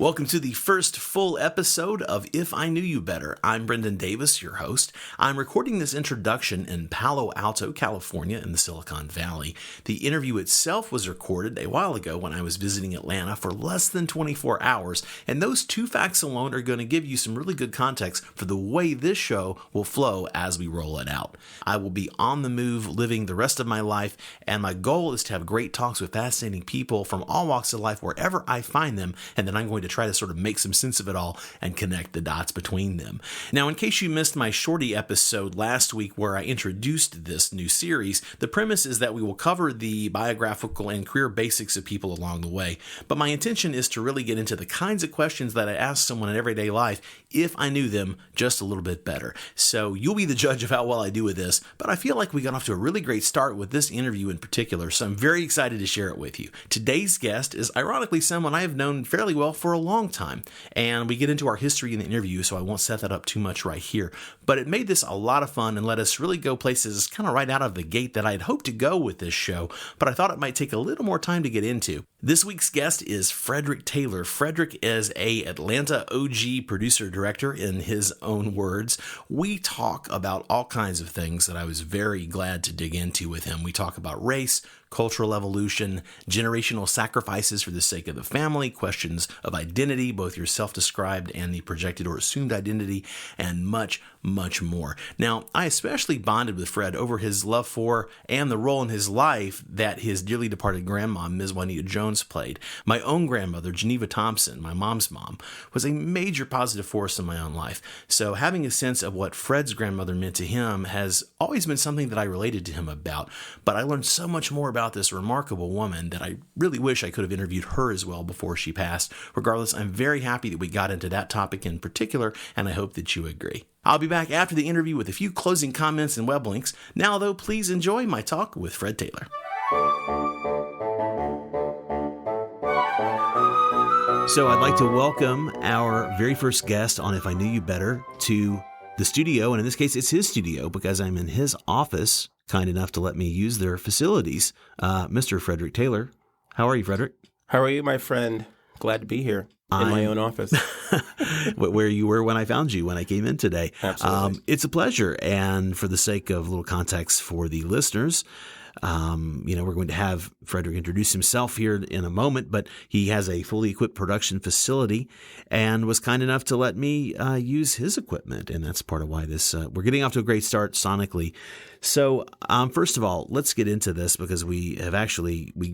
Welcome to the first full episode of If I Knew You Better. I'm Brendan Davis, your host. I'm recording this introduction in Palo Alto, California, in the Silicon Valley. The interview itself was recorded a while ago when I was visiting Atlanta for less than 24 hours, and those two facts alone are going to give you some really good context for the way this show will flow as we roll it out. I will be on the move living the rest of my life, and my goal is to have great talks with fascinating people from all walks of life wherever I find them, and then I'm going to try to sort of make some sense of it all and connect the dots between them. Now, in case you missed my shorty episode last week where I introduced this new series, the premise is that we will cover the biographical and career basics of people along the way, but my intention is to really get into the kinds of questions that I ask someone in everyday life if I knew them just a little bit better. So you'll be the judge of how well I do with this, but I feel like we got off to a really great start with this interview in particular, so I'm very excited to share it with you. Today's guest is ironically someone I have known fairly well for a long time, and we get into our history in the interview, so I won't set that up too much right here, but it made this a lot of fun and let us really go places kind of right out of the gate that I had hoped to go with this show, but I thought it might take a little more time to get into. This week's guest is Frederick Taylor. Frederick is a Atlanta OG producer-director in his own words. We talk about all kinds of things that I was very glad to dig into with him. We talk about race, cultural evolution, generational sacrifices for the sake of the family, questions of identity, both your self-described and the projected or assumed identity, and much, much more. Now, I especially bonded with Fred over his love for and the role in his life that his dearly departed grandma, Ms. Juanita Jones, played. My own grandmother, Geneva Thompson, my mom's mom, was a major positive force in my own life. So having a sense of what Fred's grandmother meant to him has always been something that I related to him about. But I learned so much more about this remarkable woman that I really wish I could have interviewed her as well before she passed. Regardless, I'm very happy that we got into that topic in particular, and I hope that you agree. I'll be back after the interview with a few closing comments and web links. Now, though, please enjoy my talk with Fred Taylor. So I'd like to welcome our very first guest on If I Knew You Better to the studio, and in this case, it's his studio because I'm in his office, kind enough to let me use their facilities. Mr. Frederick Taylor. How are you, Frederick? How are you, my friend? Glad to be here in my own office. Where you were when I found you, when I came in today. Absolutely. It's a pleasure. And for the sake of a little context for the listeners, we're going to have Frederick introduce himself here in a moment, but he has a fully equipped production facility and was kind enough to let me use his equipment. And that's part of why we're getting off to a great start sonically. So first of all, let's get into this because we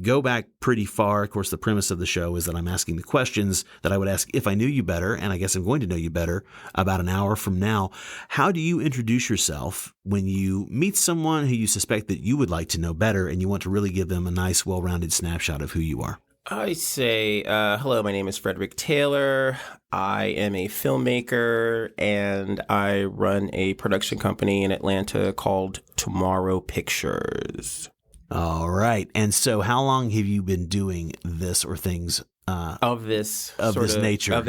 go back pretty far. Of course, the premise of the show is that I'm asking the questions that I would ask if I knew you better, and I guess I'm going to know you better about an hour from now. How do you introduce yourself when you meet someone who you suspect that you would like to know better and you want to really give them a nice, well-rounded snapshot of who you are? I say, hello, my name is Frederick Taylor. I am a filmmaker, and I run a production company in Atlanta called Tomorrow Pictures. All right. And so how long have you been doing this or things of this nature?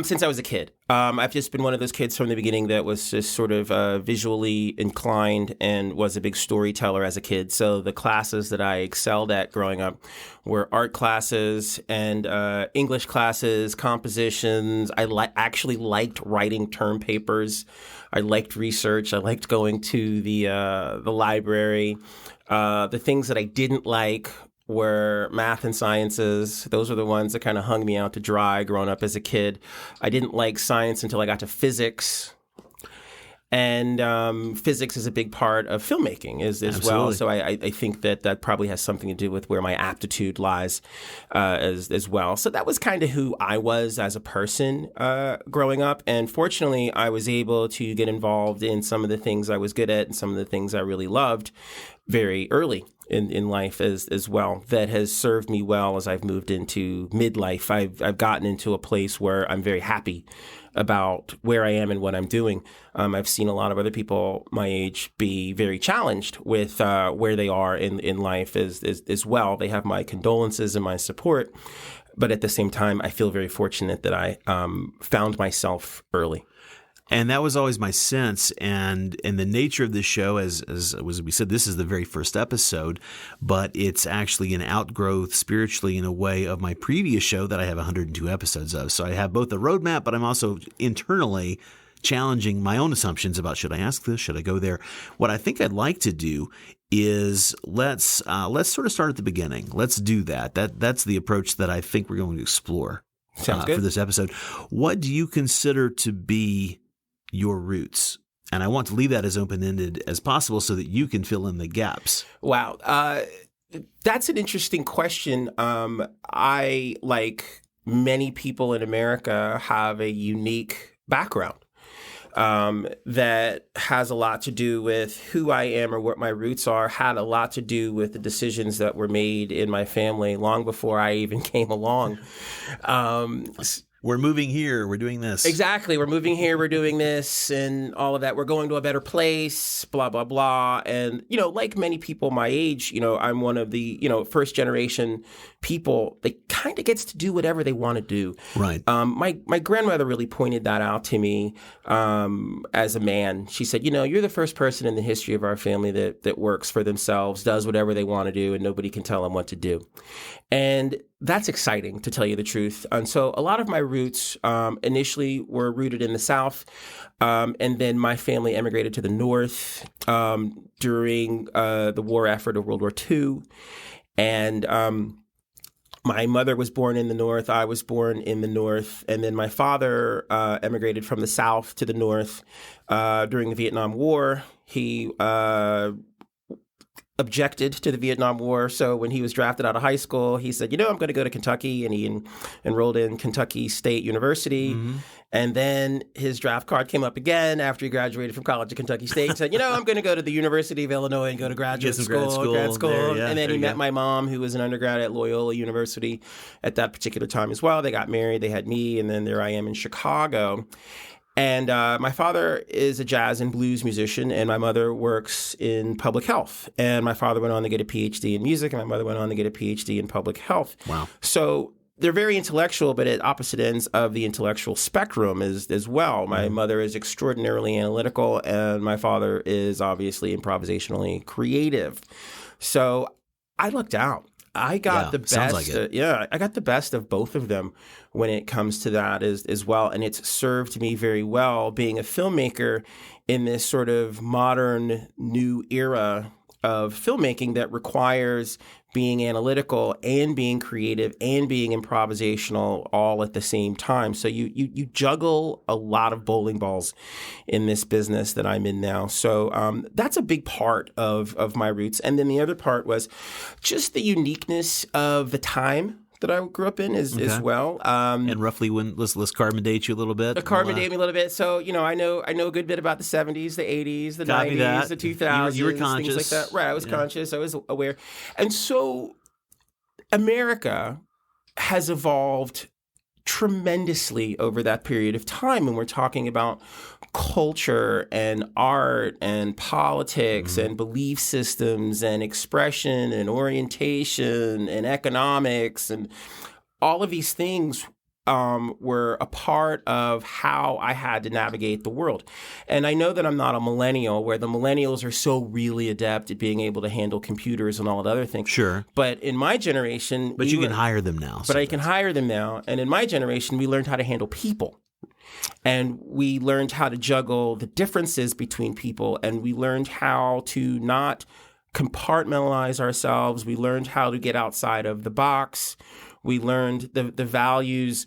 Since I was a kid. I've just been one of those kids from the beginning that was just sort of visually inclined and was a big storyteller as a kid. So the classes that I excelled at growing up were art classes and English classes, compositions. I actually liked writing term papers. I liked research. I liked going to the library. The things that I didn't like were math and sciences. Those are the ones that kind of hung me out to dry growing up as a kid. I didn't like science until I got to physics. And physics is a big part of filmmaking as well. So I think that probably has something to do with where my aptitude lies as well. So that was kind of who I was as a person growing up. And fortunately, I was able to get involved in some of the things I was good at and some of the things I really loved very early in life as well. That has served me well as I've moved into midlife. I've gotten into a place where I'm very happy about where I am and what I'm doing. I've seen a lot of other people my age be very challenged with where they are in life as well. They have my condolences and my support. But at the same time, I feel very fortunate that I found myself early. And that was always my sense. And the nature of this show, as we said, this is the very first episode, but it's actually an outgrowth spiritually in a way of my previous show that I have 102 episodes of. So I have both a roadmap, but I'm also internally challenging my own assumptions about, should I ask this? Should I go there? What I think I'd like to do is let's sort of start at the beginning. Let's do that. That's the approach that I think we're going to explore Sounds good. for this episode. What do you consider to be your roots? And I want to leave that as open-ended as possible so that you can fill in the gaps. Wow. That's an interesting question. I, like many people in America, have a unique background that has a lot to do with who I am or what my roots are, had a lot to do with the decisions that were made in my family long before I even came along. We're moving here. We're doing this. Exactly. We're moving here. We're doing this and all of that. We're going to a better place, blah, blah, blah. And, like many people my age, I'm one of the, first generation people that kind of gets to do whatever they want to do. Right. My grandmother really pointed that out to me as a man. She said, you're the first person in the history of our family that works for themselves, does whatever they want to do, and nobody can tell them what to do. And that's exciting, to tell you the truth. And so a lot of my roots initially were rooted in the South. And then my family emigrated to the North during the war effort of World War II. And my mother was born in the North. I was born in the North. And then my father emigrated from the South to the North during the Vietnam War. He objected to the Vietnam War. So when he was drafted out of high school, he said, I'm going to go to Kentucky. And he enrolled in Kentucky State University. Mm-hmm. And then his draft card came up again after he graduated from college at Kentucky State and said, I'm going to go to the University of Illinois and go to graduate school. There, yeah, and then he met my mom, who was an undergrad at Loyola University at that particular time as well. They got married. They had me. And then there I am in Chicago. And my father is a jazz and blues musician, and my mother works in public health. And my father went on to get a PhD in music, and my mother went on to get a PhD in public health. Wow. So they're very intellectual, but at opposite ends of the intellectual spectrum as well. My mother is extraordinarily analytical, and my father is obviously improvisationally creative. So I lucked out. I got the best. Sounds like it. I got the best of both of them when it comes to that as well. And it's served me very well being a filmmaker in this sort of modern new era of filmmaking that requires being analytical and being creative and being improvisational all at the same time. So you juggle a lot of bowling balls in this business that I'm in now. So that's a big part of my roots. And then the other part was just the uniqueness of the time that I grew up in as well. And roughly when, let's carbon date you a little bit. Carbon date me a little bit. So, I know a good bit about the 70s, the 80s, the 90s, the 2000s. You were conscious. Things like that. Right, I was conscious. I was aware. And so America has evolved tremendously over that period of time. And we're talking about culture and art and politics and belief systems and expression and orientation and economics and all of these things were a part of how I had to navigate the world. And I know that I'm not a millennial, where the millennials are so really adept at being able to handle computers and all the other things. Sure. But in my generation... But you can hire them now. But I can hire them now. And in my generation, we learned how to handle people. And we learned how to juggle the differences between people. And we learned how to not compartmentalize ourselves. We learned how to get outside of the box. We learned the values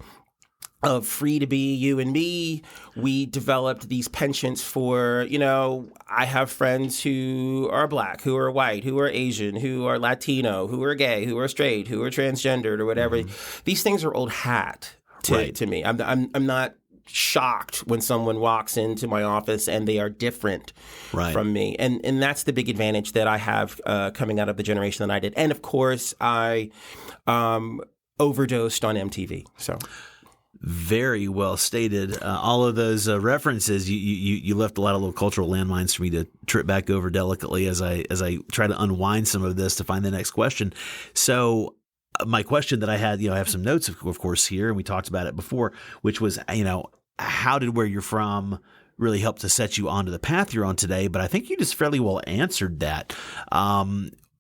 of free to be you and me. We developed these penchants for, I have friends who are Black, who are white, who are Asian, who are Latino, who are gay, who are straight, who are transgendered or whatever. These things are old hat to me. I'm not shocked when someone walks into my office and they are different from me. And that's the big advantage that I have coming out of the generation that I did. And of course, I overdosed on MTV. So very well stated. All of those references, you left a lot of little cultural landmines for me to trip back over delicately as I try to unwind some of this to find the next question. So my question that I had, I have some notes, of course, here, and we talked about it before, which was, how did where you're from really helped to set you onto the path you're on today, but I think you just fairly well answered that.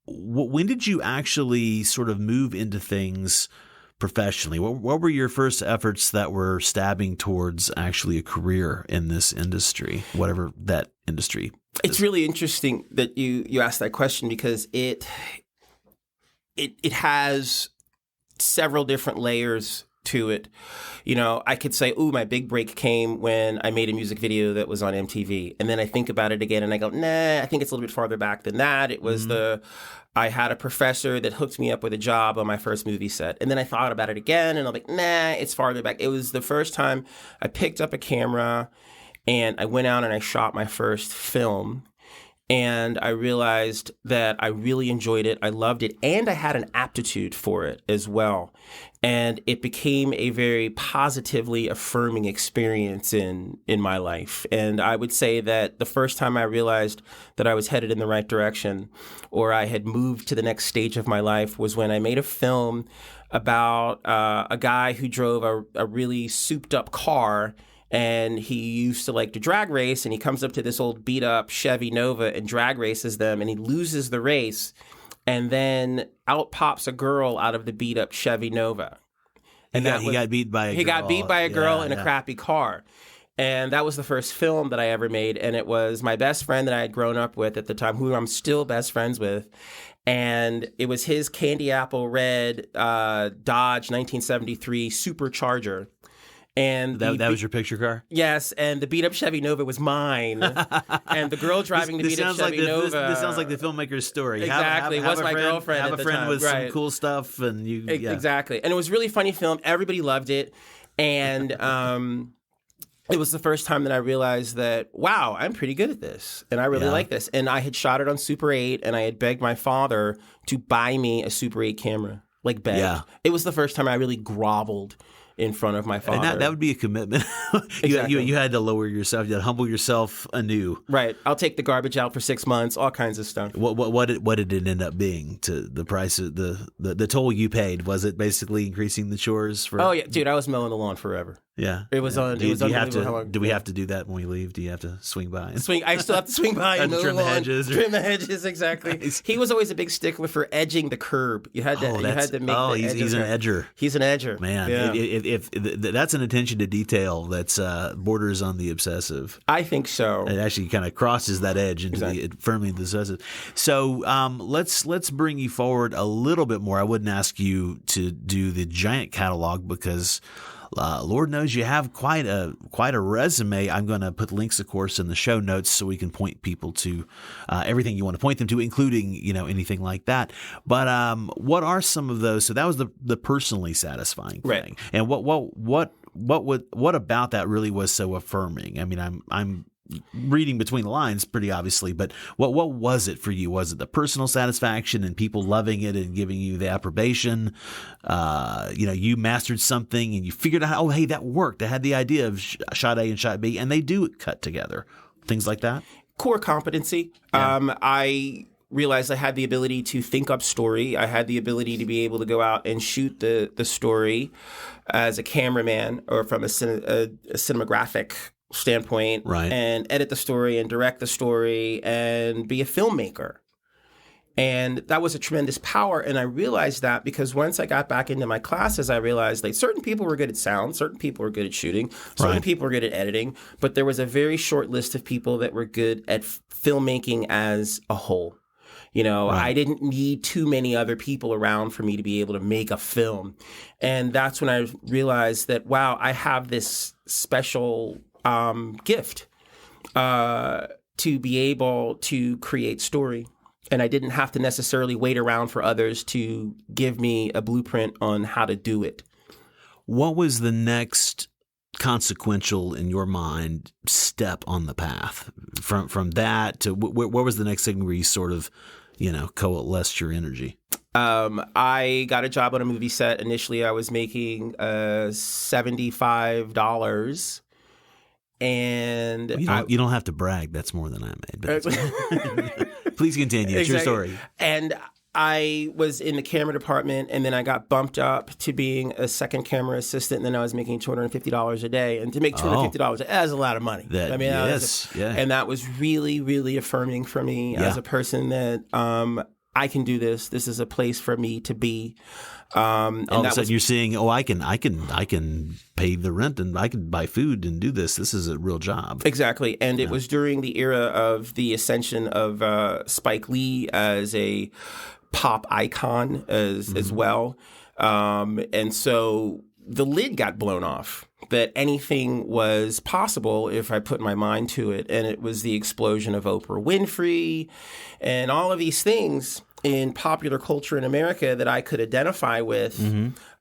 When did you actually sort of move into things professionally? What were your first efforts that were stabbing towards actually a career in this industry, whatever that industry is? It's really interesting that you asked that question, because it has several different layers to it. I could say, my big break came when I made a music video that was on MTV. And then I think about it again and I go, nah, I think it's a little bit farther back than that. It was I had a professor that hooked me up with a job on my first movie set. And then I thought about it again and I'm like, nah, it's farther back. It was the first time I picked up a camera and I went out and I shot my first film. And I realized that I really enjoyed it. I loved it. And I had an aptitude for it as well. And it became a very positively affirming experience in my life. And I would say that the first time I realized that I was headed in the right direction, or I had moved to the next stage of my life, was when I made a film about a guy who drove a really souped up car. And he used to like to drag race, and he comes up to this old beat up Chevy Nova and drag races them, and he loses the race. And then out pops a girl out of the beat up Chevy Nova. And he got beat by a girl. He got beat by a girl in a crappy car. And that was the first film that I ever made. And it was my best friend that I had grown up with at the time, who I'm still best friends with. And it was his candy apple red Dodge 1973 Supercharger. And that was your picture car? Yes, and the beat-up Chevy Nova was mine. And the girl driving the beat-up Chevy Nova... This sounds like the filmmaker's story. Exactly. Was my girlfriend have at the a friend time. with right. some cool stuff, and you... Yeah. Exactly. And it was a really funny film. Everybody loved it. And it was the first time that I realized that, wow, I'm pretty good at this. And I really like this. And I had shot it on Super 8, and I had begged my father to buy me a Super 8 camera. Like, begged. Yeah. It was the first time I really groveled in front of my father. And that would be a commitment. you had to lower yourself. You had to humble yourself anew. Right. I'll take the garbage out for 6 months, all kinds of stuff. What did it end up being to the price of the toll you paid? Was it basically increasing the chores for? Oh yeah, dude, I was mowing the lawn forever. Yeah. It was on. Do we have to do that when we leave? Do you have to swing by? I still have to swing by and trim the hedges. Trim the hedges, exactly. Nice. He was always a big stickler for edging the curb. You had to make the edges. He's an edger. He's an edger. Man, yeah. if that's an attention to detail that's borders on the obsessive. I think so. It actually kind of crosses that edge into the firmly the obsessive. So let's bring you forward a little bit more. I wouldn't ask you to do the giant catalog because Lord knows you have quite a resume. I'm going to put links, of course, in the show notes so we can point people to everything you want to point them to, including anything like that. But what are some of those? So that was the personally satisfying thing, right. And what about that really was so affirming? I mean, I'm reading between the lines pretty obviously, but what was it for you? Was it the personal satisfaction and people loving it and giving you the approbation? You mastered something and you figured out, oh, hey, that worked. I had the idea of shot A and shot B, and they do cut together. Things like that. Core competency. Yeah. I realized I had the ability to think up story. I had the ability to be able to go out and shoot the story as a cameraman or from a cinematographic standpoint, right. And edit the story and direct the story and be a filmmaker. And that was a tremendous power. And I realized that because once I got back into my classes, I realized like certain people were good at sound, certain people were good at shooting, certain people were good at editing, but there was a very short list of people that were good at filmmaking as a whole. I didn't need too many other people around for me to be able to make a film. And that's when I realized that, wow, I have this special gift to be able to create story. And I didn't have to necessarily wait around for others to give me a blueprint on how to do it. What was the next consequential, in your mind, step on the path? From that to where was the next thing where you sort of, coalesced your energy? I got a job on a movie set. Initially, I was making $75. And you don't have to brag. That's more than I made. But please continue. It's your story. And I was in the camera department, and then I got bumped up to being a second camera assistant, and then I was making $250 a day. And to make $250 that's a lot of money. And that was really, really affirming for me as a person that I can do this. This is a place for me to be. All of a sudden, you're seeing, I can pay the rent and I can buy food and do this. This is a real job. Exactly, and it was during the era of the ascension of Spike Lee as a pop icon as well, and so the lid got blown off that anything was possible if I put my mind to it, and it was the explosion of Oprah Winfrey and all of these things in popular culture in America that I could identify with.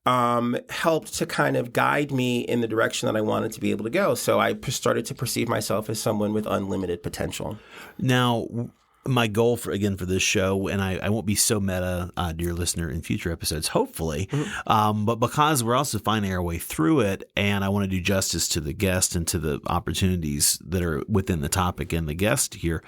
Helped to kind of guide me in the direction that I wanted to be able to go. So I started to perceive myself as someone with unlimited potential. Now, my goal for this show, and I won't be so meta, dear listener, in future episodes, hopefully, but because we're also finding our way through it, and I want to do justice to the guest and to the opportunities that are within the topic and the guest here,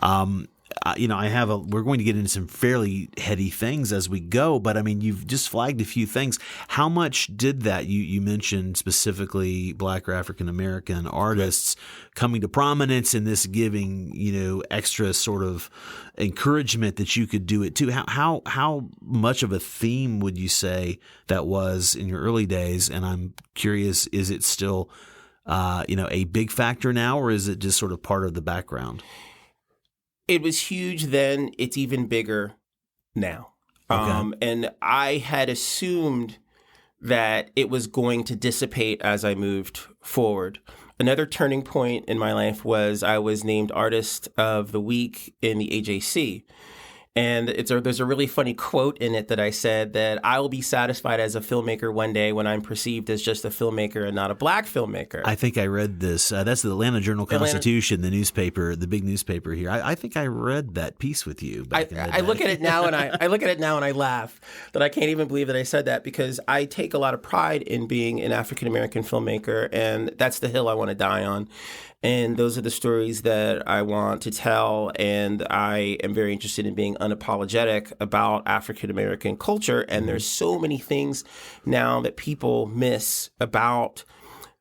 we're going to get into some fairly heady things as we go, but I mean, you've just flagged a few things. How much did that, you mentioned specifically Black or African American artists coming to prominence in this, giving, extra sort of encouragement that you could do it too? How much of a theme would you say that was in your early days? And I'm curious, is it still, a big factor now, or is it just sort of part of the background? It was huge then. It's even bigger now. Okay. And I had assumed that it was going to dissipate as I moved forward. Another turning point in my life was I was named Artist of the Week in the AJC. And there's a really funny quote in it that I said that I will be satisfied as a filmmaker one day when I'm perceived as just a filmmaker and not a Black filmmaker. I think I read this. That's the Atlanta Journal-Constitution, the newspaper, the big newspaper here. I think I read that piece with you back in the day. I look at it now and I look at it now and I laugh that I can't even believe that I said that, because I take a lot of pride in being an African American filmmaker, and that's the hill I want to die on. And those are the stories that I want to tell, and I am very interested in being unapologetic about African American culture. And there's so many things now that people miss about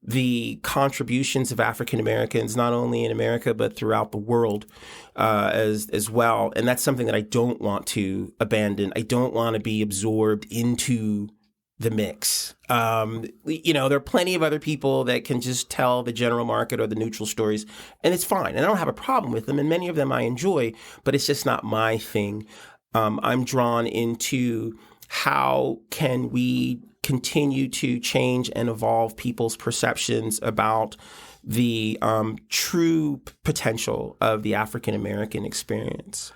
the contributions of African Americans, not only in America, but throughout the world as well. And that's something that I don't want to abandon. I don't want to be absorbed into the mix. There are plenty of other people that can just tell the general market or the neutral stories, and it's fine. And I don't have a problem with them, and many of them I enjoy, but it's just not my thing. I'm drawn into how can we continue to change and evolve people's perceptions about the true potential of the African American experience.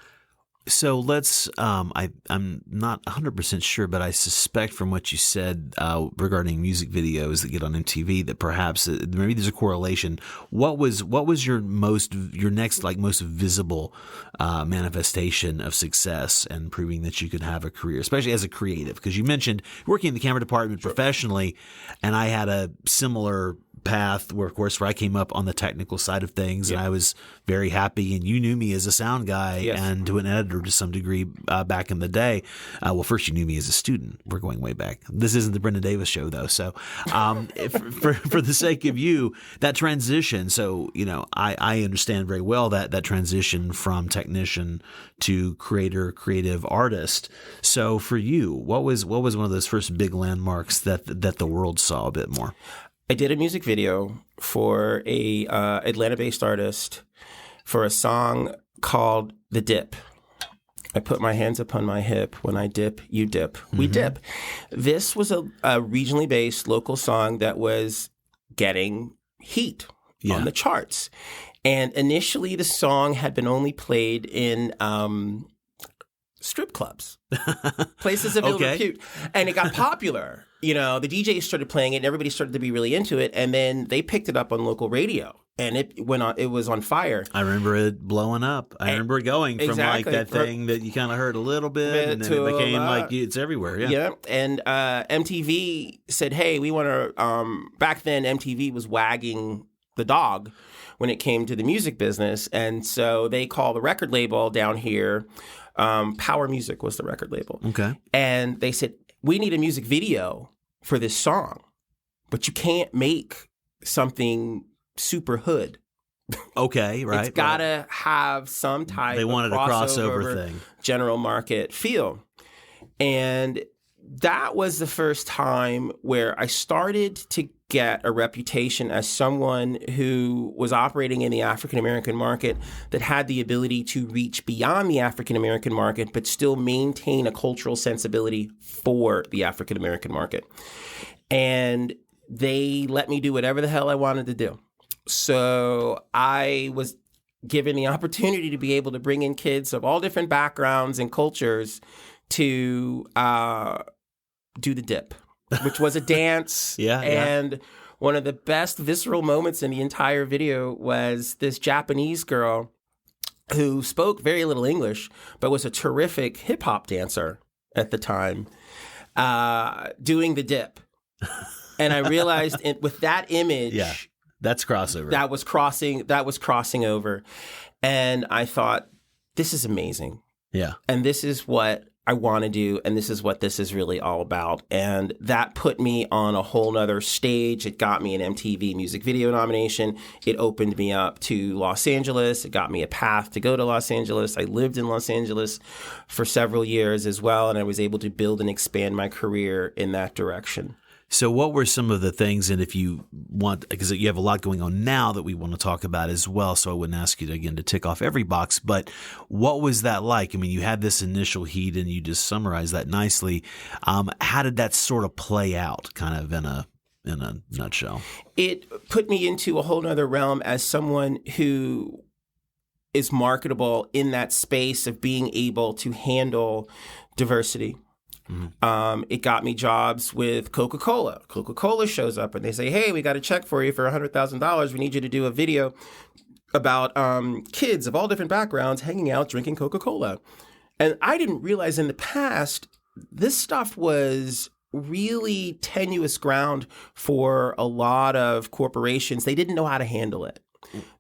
So let's, I'm not 100% sure, but I suspect from what you said regarding music videos that get on MTV that perhaps maybe there's a correlation. What was your next most visible manifestation of success and proving that you could have a career, especially as a creative? Because you mentioned working in the camera department professionally, and I had a similar path where I came up on the technical side of things, and I was very happy. And you knew me as a sound guy and to an editor to some degree back in the day. Well, first you knew me as a student. We're going way back. This isn't the Brendan Davis show though. So for the sake of you, that transition. So, I understand very well that transition from technician to creative artist. So for you, what was one of those first big landmarks that the world saw a bit more? I did a music video for a Atlanta-based artist for a song called The Dip. I put my hands upon my hip. When I dip, you dip. We dip. This was a regionally based local song that was getting heat on the charts. And initially, the song had been only played in strip clubs, places of ill repute. And it got popular. The DJs started playing it and everybody started to be really into it. And then they picked it up on local radio and it went on. It was on fire. I remember it blowing up. I remember it going from that thing that you kind of heard a little bit and then it became it's everywhere. Yeah. Yeah. And MTV said, hey, we want to, back then MTV was wagging the dog when it came to the music business. And so they call the record label down here, Power Music was the record label. Okay. And they said, we need a music video for this song, but you can't make something super hood. Okay, right. It's got to have some type They wanted of a crossover thing. General market feel. And that was the first time where I started to get a reputation as someone who was operating in the African-American market that had the ability to reach beyond the African-American market, but still maintain a cultural sensibility for the African-American market. And they let me do whatever the hell I wanted to do. So I was given the opportunity to be able to bring in kids of all different backgrounds and cultures to do the dip, which was a dance. And one of the best visceral moments in the entire video was this Japanese girl who spoke very little English, but was a terrific hip hop dancer at the time, doing the dip. And I realized with that image, that's crossover. That was crossing over. And I thought, this is amazing. Yeah. And this is what I want to do. And this is what this is really all about. And that put me on a whole nother stage. It got me an MTV music video nomination. It opened me up to Los Angeles. It got me a path to go to Los Angeles. I lived in Los Angeles for several years as well. And I was able to build and expand my career in that direction. So what were some of the things, and if you want, because you have a lot going on now that we want to talk about as well, so I wouldn't ask you to tick off every box, but what was that like? I mean, you had this initial heat and you just summarized that nicely. How did that sort of play out kind of in a nutshell? It put me into a whole nother realm as someone who is marketable in that space of being able to handle diversity. Mm-hmm. It got me jobs with Coca-Cola. Coca-Cola shows up and they say, hey, we got a check for you for $100,000. We need you to do a video about kids of all different backgrounds hanging out, drinking Coca-Cola. And I didn't realize in the past, this stuff was really tenuous ground for a lot of corporations. They didn't know how to handle it.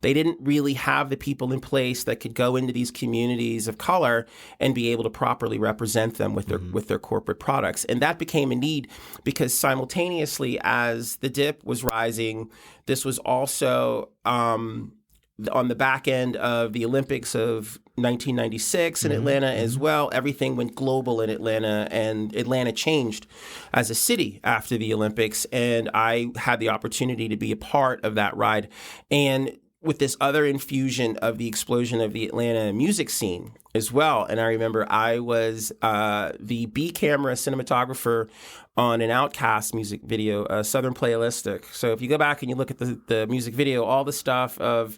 They didn't really have the people in place that could go into these communities of color and be able to properly represent them with their corporate products. And that became a need because simultaneously as the dip was rising, this was also on the back end of the Olympics of 1996 in Atlanta as well. Everything went global in Atlanta, and Atlanta changed as a city after the Olympics. And I had the opportunity to be a part of that ride. And with this other infusion of the explosion of the Atlanta music scene as well. And I remember I was the B camera cinematographer on an Outkast music video, Southern Playalistic. So if you go back and you look at the music video, all the stuff of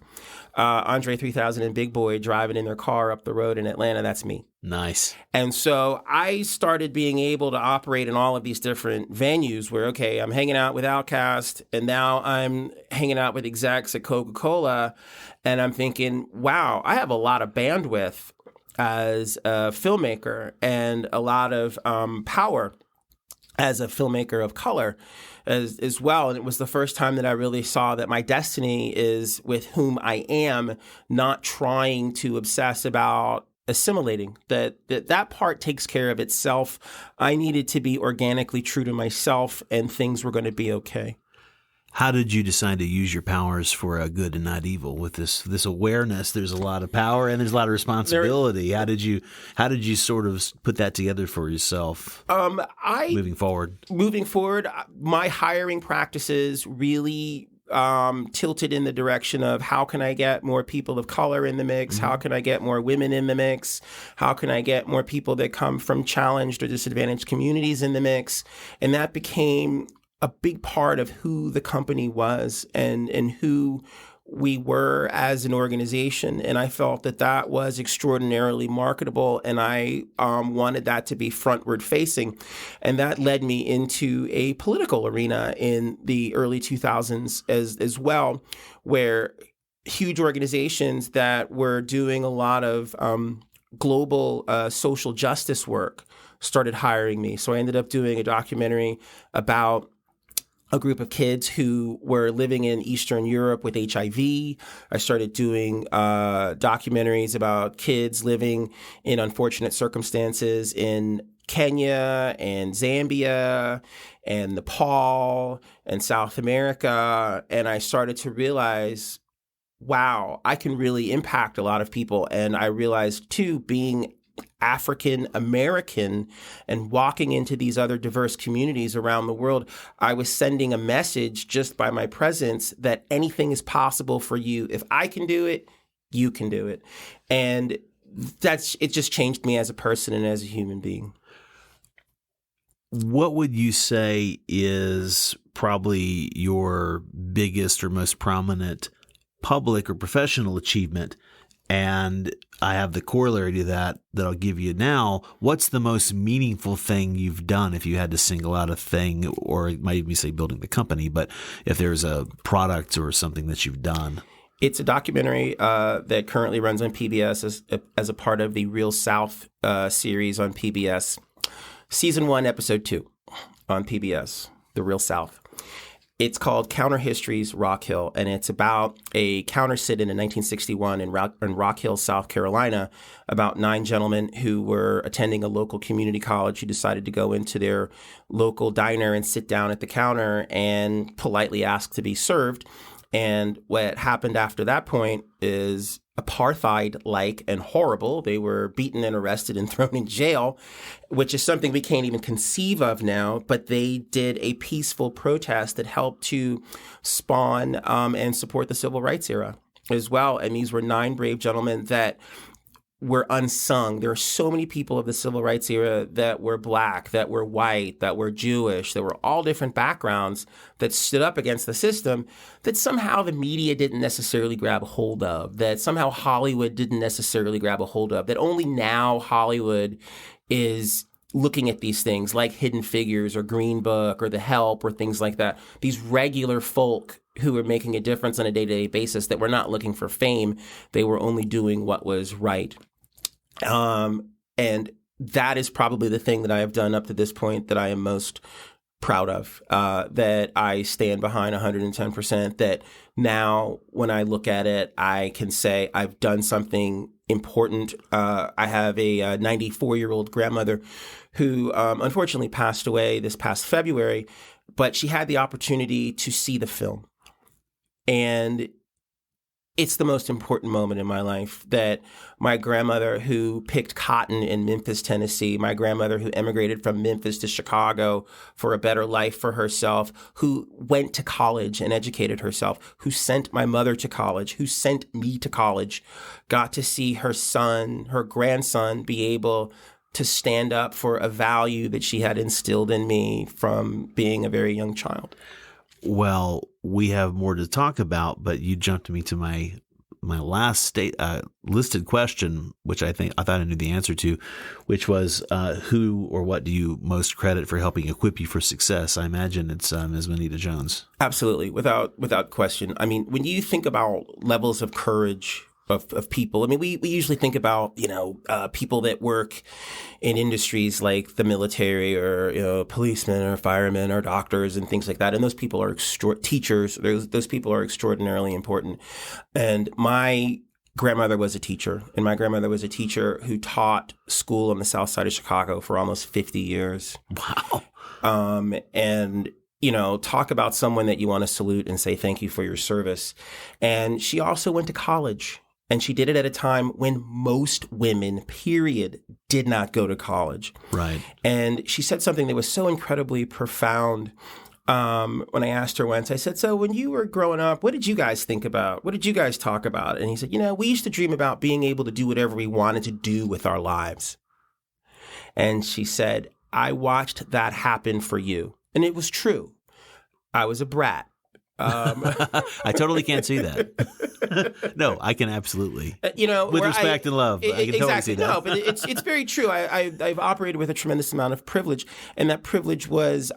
Andre 3000 and Big Boy driving in their car up the road in Atlanta, that's me. Nice. And so I started being able to operate in all of these different venues where, okay, I'm hanging out with Outkast and now I'm hanging out with execs at Coca-Cola. And I'm thinking, wow, I have a lot of bandwidth as a filmmaker and a lot of power as a filmmaker of color as well. And it was the first time that I really saw that my destiny is with whom I am, not trying to obsess about assimilating, that part takes care of itself. I needed to be organically true to myself and things were going to be okay. How did you decide to use your powers for good and not evil? With this awareness, there's a lot of power and there's a lot of responsibility. How did you sort of put that together for yourself? Moving forward, my hiring practices really tilted in the direction of how can I get more people of color in the mix? Mm-hmm. How can I get more women in the mix? How can I get more people that come from challenged or disadvantaged communities in the mix? And that became a big part of who the company was and who we were as an organization. And I felt that was extraordinarily marketable. And I wanted that to be frontward facing. And that led me into a political arena in the early 2000s as well, where huge organizations that were doing a lot of global social justice work started hiring me. So I ended up doing a documentary about a group of kids who were living in Eastern Europe with HIV. I started doing documentaries about kids living in unfortunate circumstances in Kenya and Zambia and Nepal and South America. And I started to realize, wow, I can really impact a lot of people. And I realized, too, being African American and walking into these other diverse communities around the world, I was sending a message just by my presence that anything is possible for you. If I can do it, you can do it. And it just changed me as a person and as a human being. What would you say is probably your biggest or most prominent public or professional achievement? And I have the corollary to that I'll give you now. What's the most meaningful thing you've done if you had to single out a thing, or it might even say building the company, but if there's a product or something that you've done? It's a documentary that currently runs on PBS as a part of the Real South series on PBS. Season 1, Episode 2 on PBS, The Real South. It's called Counter History's Rock Hill, and it's about a counter sit-in in 1961 in Rock Hill, South Carolina, about 9 gentlemen who were attending a local community college who decided to go into their local diner and sit down at the counter and politely ask to be served. And what happened after that point is apartheid-like and horrible. They were beaten and arrested and thrown in jail, which is something we can't even conceive of now. But they did a peaceful protest that helped to spawn and support the civil rights era as well. And these were 9 brave gentlemen that were unsung. There are so many people of the civil rights era that were Black, that were white, that were Jewish, that were all different backgrounds that stood up against the system that somehow the media didn't necessarily grab a hold of, that somehow Hollywood didn't necessarily grab a hold of, that only now Hollywood is looking at these things like Hidden Figures or Green Book or The Help or things like that. These regular folk who were making a difference on a day-to-day basis that were not looking for fame. They were only doing what was right. And that is probably the thing that I have done up to this point that I am most proud of, that I stand behind 110%, that now when I look at it, I can say I've done something important. I have a 94-year-old grandmother who unfortunately passed away this past February, but she had the opportunity to see the film. And it's the most important moment in my life that my grandmother who picked cotton in Memphis, Tennessee, my grandmother who emigrated from Memphis to Chicago for a better life for herself, who went to college and educated herself, who sent my mother to college, who sent me to college, got to see her son, her grandson, be able to stand up for a value that she had instilled in me from being a very young child. Well, we have more to talk about, but you jumped me to my last listed question, which I thought I knew the answer to, which was who or what do you most credit for helping equip you for success? I imagine it's Ms. Juanita Jones. Absolutely, without question. I mean, when you think about levels of courage of people, I mean, we usually think about, people that work in industries like the military or, policemen or firemen or doctors and things like that. And those people are teachers. Those people are extraordinarily important. And my grandmother was a teacher, and my grandmother was a teacher who taught school on the south side of Chicago for almost 50 years. Wow. And talk about someone that you want to salute and say thank you for your service. And she also went to college. And she did it at a time when most women, period, did not go to college. Right. And she said something that was so incredibly profound when I asked her once. I said, so when you were growing up, what did you guys think about? What did you guys talk about? And he said, we used to dream about being able to do whatever we wanted to do with our lives. And she said, I watched that happen for you. And it was true. I was a brat. I totally can't see that. No, I can absolutely. With respect and love. I can exactly. Totally see that. No, but it's very true. I've operated with a tremendous amount of privilege, and that privilege was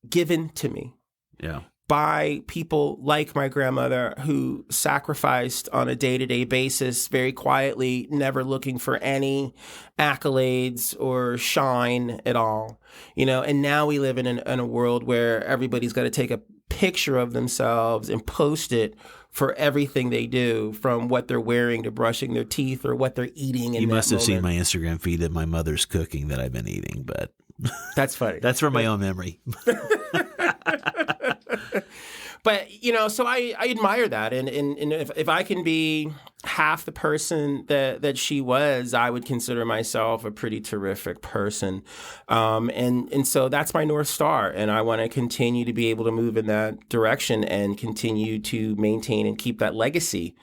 given to me. Yeah. by people like my grandmother who sacrificed on a day-to-day basis very quietly, never looking for any accolades or shine at all. And now we live in a world where everybody's got to take a picture of themselves and post it for everything they do, from what they're wearing to brushing their teeth or what they're eating. You must have seen my Instagram feed of my mother's cooking that I've been eating, but that's funny. That's from my own memory. But, so I admire that. And if I can be half the person that she was, I would consider myself a pretty terrific person. And so that's my North Star. And I want to continue to be able to move in that direction and continue to maintain and keep that legacy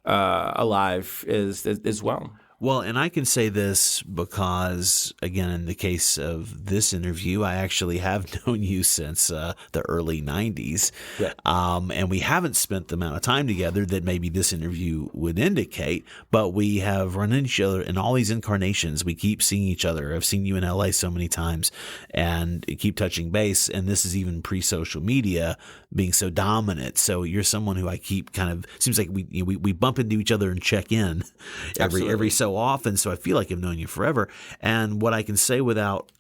alive as well. Well, and I can say this because, again, in the case of this interview, I actually have known you since the early 90s. Yeah. And we haven't spent the amount of time together that maybe this interview would indicate, but we have run into each other in all these incarnations. We keep seeing each other. I've seen you in LA so many times and keep touching base. And this is even pre-social media being so dominant. So you're someone who I keep kind of, seems like we bump into each other and check in every so often. So I feel like I've known you forever. And what I can say without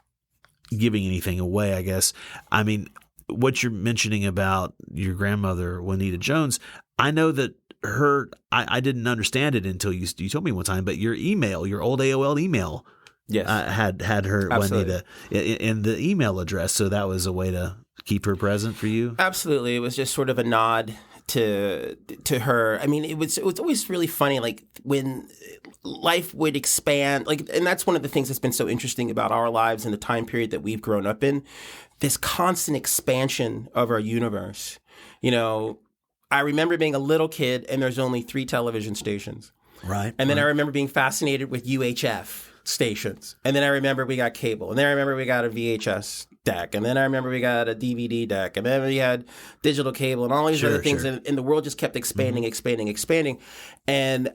giving anything away, I guess, I mean, what you're mentioning about your grandmother, Juanita Jones, I know that I didn't understand it until you told me one time, but your email, your old AOL email, yes, had her Absolutely. Juanita in the email address. So that was a way to keep her present for you? Absolutely. It was just sort of a nod to her. I mean, it was always really funny, like when life would expand, like, and that's one of the things that's been so interesting about our lives and the time period that we've grown up in, this constant expansion of our universe. I remember being a little kid and there's only 3 television stations. Right. And then I remember being fascinated with UHF stations. And then I remember we got cable. And then I remember we got a VHS deck. And then I remember we got a DVD deck. And then we had digital cable and all these other things. Sure. And the world just kept expanding, expanding. And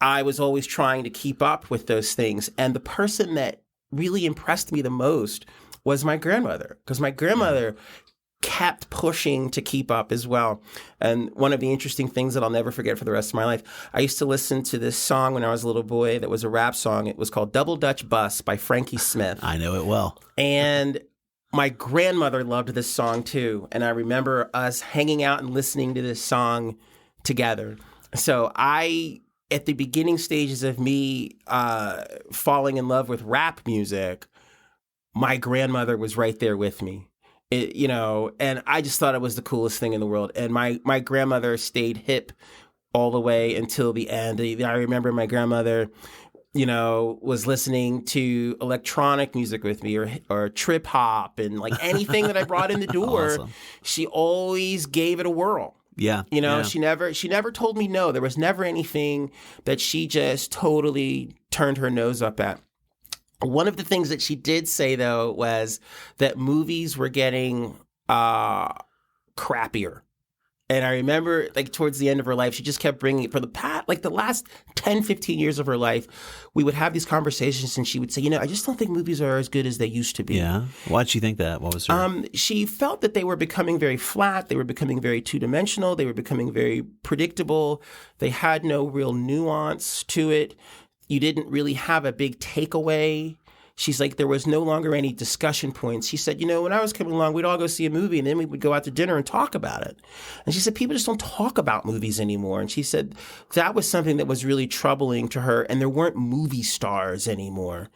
I was always trying to keep up with those things. And the person that really impressed me the most was my grandmother. Because my grandmother kept pushing to keep up as well. And one of the interesting things that I'll never forget for the rest of my life, I used to listen to this song when I was a little boy that was a rap song. It was called Double Dutch Bus by Frankie Smith. I know it well. And my grandmother loved this song too. And I remember us hanging out and listening to this song together. So at the beginning stages of me falling in love with rap music, my grandmother was right there with me. And I just thought it was the coolest thing in the world. And my grandmother stayed hip all the way until the end. I remember my grandmother, was listening to electronic music with me or trip hop and like anything that I brought in the door. Awesome. She always gave it a whirl. Yeah. She never told me no. There was never anything that she just totally turned her nose up at. One of the things that she did say, though, was that movies were getting crappier. And I remember, like, towards the end of her life, she just kept bringing it for the last 10, 15 years of her life. We would have these conversations and she would say, I just don't think movies are as good as they used to be. Yeah. Why'd she think that? What was her? She felt that they were becoming very flat. They were becoming very two-dimensional. They were becoming very predictable. They had no real nuance to it. You didn't really have a big takeaway. She's like, there was no longer any discussion points. She said, when I was coming along, we'd all go see a movie and then we would go out to dinner and talk about it. And she said, people just don't talk about movies anymore. And she said that was something that was really troubling to her. And there weren't movie stars anymore.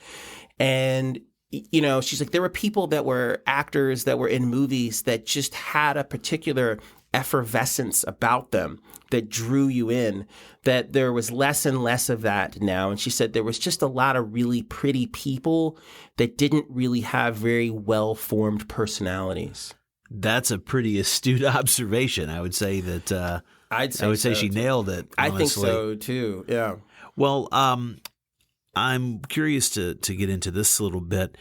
And, she's like, there were people that were actors that were in movies that just had a particular effervescence about them that drew you in, that there was less and less of that now. And she said there was just a lot of really pretty people that didn't really have very well-formed personalities. That's a pretty astute observation. I would say that I would say she nailed it, honestly. I think so too. Yeah. Well, I'm curious to get into this a little bit.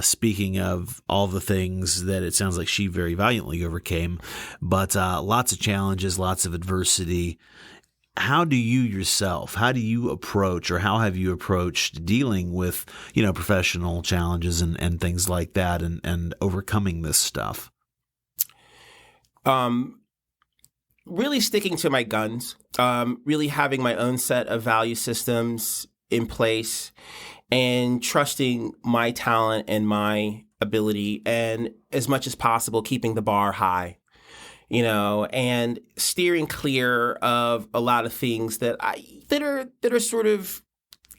Speaking of all the things that it sounds like she very valiantly overcame, but lots of challenges, lots of adversity. How do you approach, or how have you approached dealing with, professional challenges and things like that and overcoming this stuff? really sticking to my guns, really having my own set of value systems in place, and trusting my talent and my ability, and as much as possible, keeping the bar high, and steering clear of a lot of things that are sort of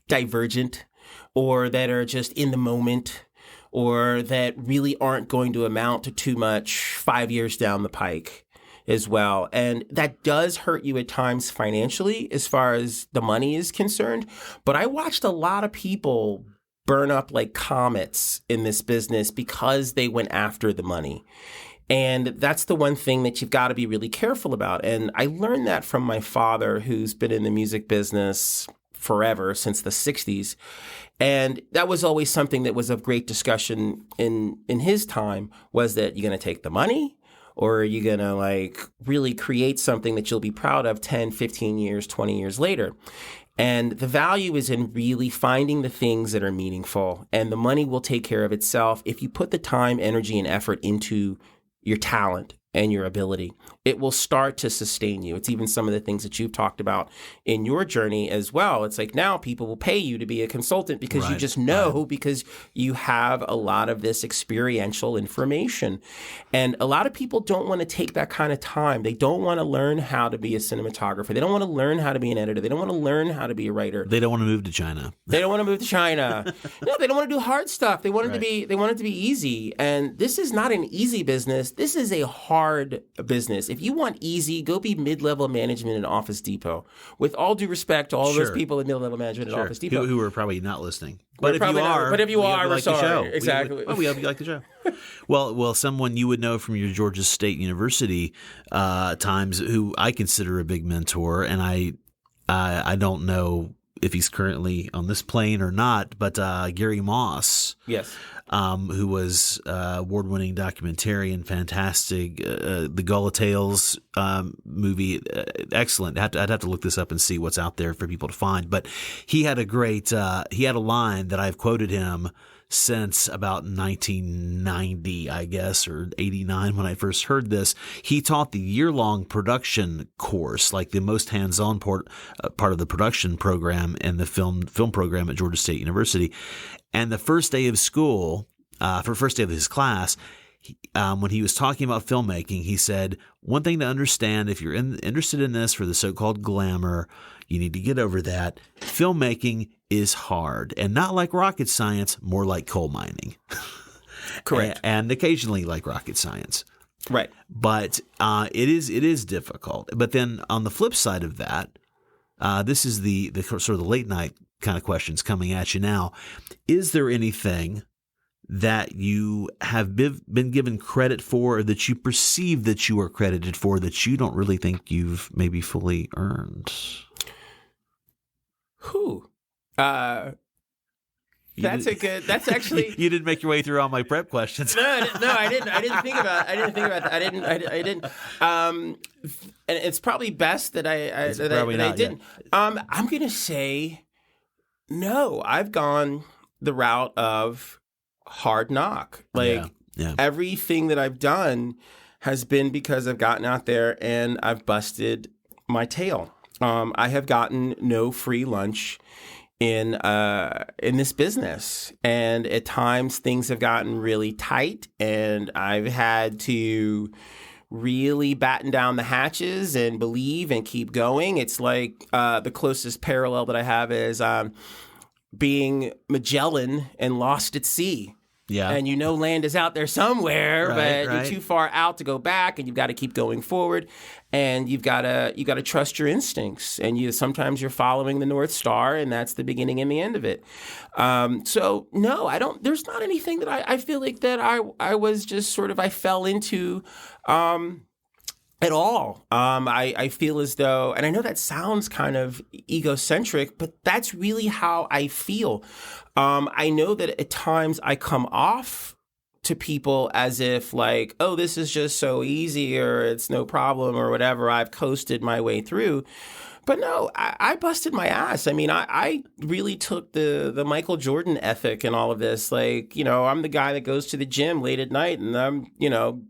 divergent, or that are just in the moment, or that really aren't going to amount to too much 5 years down the pike as well. And that does hurt you at times financially as far as the money is concerned. But I watched a lot of people burn up like comets in this business because they went after the money. And that's the one thing that you've got to be really careful about. And I learned that from my father, who's been in the music business forever, since the 60s. And that was always something that was of great discussion in his time, was that you're going to take the money, or are you going to like really create something that you'll be proud of 10, 15 years, 20 years later? And the value is in really finding the things that are meaningful, and the money will take care of itself if you put the time, energy, and effort into your talent and your ability. It will start to sustain you. It's even some of the things that you've talked about in your journey as well. It's like now people will pay you to be a consultant because you just know, because you have a lot of this experiential information. And a lot of people don't want to take that kind of time. They don't want to learn how to be a cinematographer. They don't want to learn how to be an editor. They don't want to learn how to be a writer. They don't want to move to China. They don't want to move to China. No, they don't want to do hard stuff. They want it to be. They want it to be easy. And this is not an easy business. This is a hard business. If you want easy, go be mid-level management in Office Depot. With all due respect to all those people in mid-level management at Office Depot, who are probably not listening. But if you are, we're sorry. Exactly. We hope you like the show. Well, someone you would know from your Georgia State University times, who I consider a big mentor, and I don't know if he's currently on this plane or not, but Gary Moss. Yes. Who was award-winning documentarian, fantastic. The Gullah Tales movie, excellent. I'd have to look this up and see what's out there for people to find. But he had he had a line that I've quoted him since about 1990, I guess, or 89 when I first heard this. He taught the year-long production course, like the most hands-on part of the production program and the film program at Georgia State University. And the first day of school, for first day of his class, when he was talking about filmmaking, he said, one thing to understand, if you're interested in this for the so-called glamour, you need to get over that. Filmmaking is hard, and not like rocket science, more like coal mining. Correct. And occasionally like rocket science. Right. But it is difficult. But then on the flip side of that, this is the sort of the late night kind of questions coming at you now. Is there anything that you have been given credit for, or that you perceive that you are credited for, that you don't really think you've maybe fully earned? That's actually. You didn't make your way through all my prep questions. No, I didn't. I didn't think about that. I didn't. And it's probably best that I didn't. I'm going to say no. I've gone the route of hard knock. Everything that I've done has been because I've gotten out there and I've busted my tail. I have gotten no free lunch in this business, and at times things have gotten really tight, and I've had to really batten down the hatches and believe and keep going. It's like the closest parallel that I have is being Magellan and lost at sea. Yeah. And land is out there somewhere, but you're too far out to go back, and you've got to keep going forward, and you got to trust your instincts, and sometimes you're following the North Star, and that's the beginning and the end of it. So no, I don't. There's not anything that I feel like that I was just sort of I fell into. At all. I feel as though, and I know that sounds kind of egocentric, but that's really how I feel. I know that at times I come off to people as if like, oh, this is just so easy, or it's no problem, or whatever. I've coasted my way through. But no, I busted my ass. I mean, I really took the Michael Jordan ethic and all of this. Like, I'm the guy that goes to the gym late at night and I'm,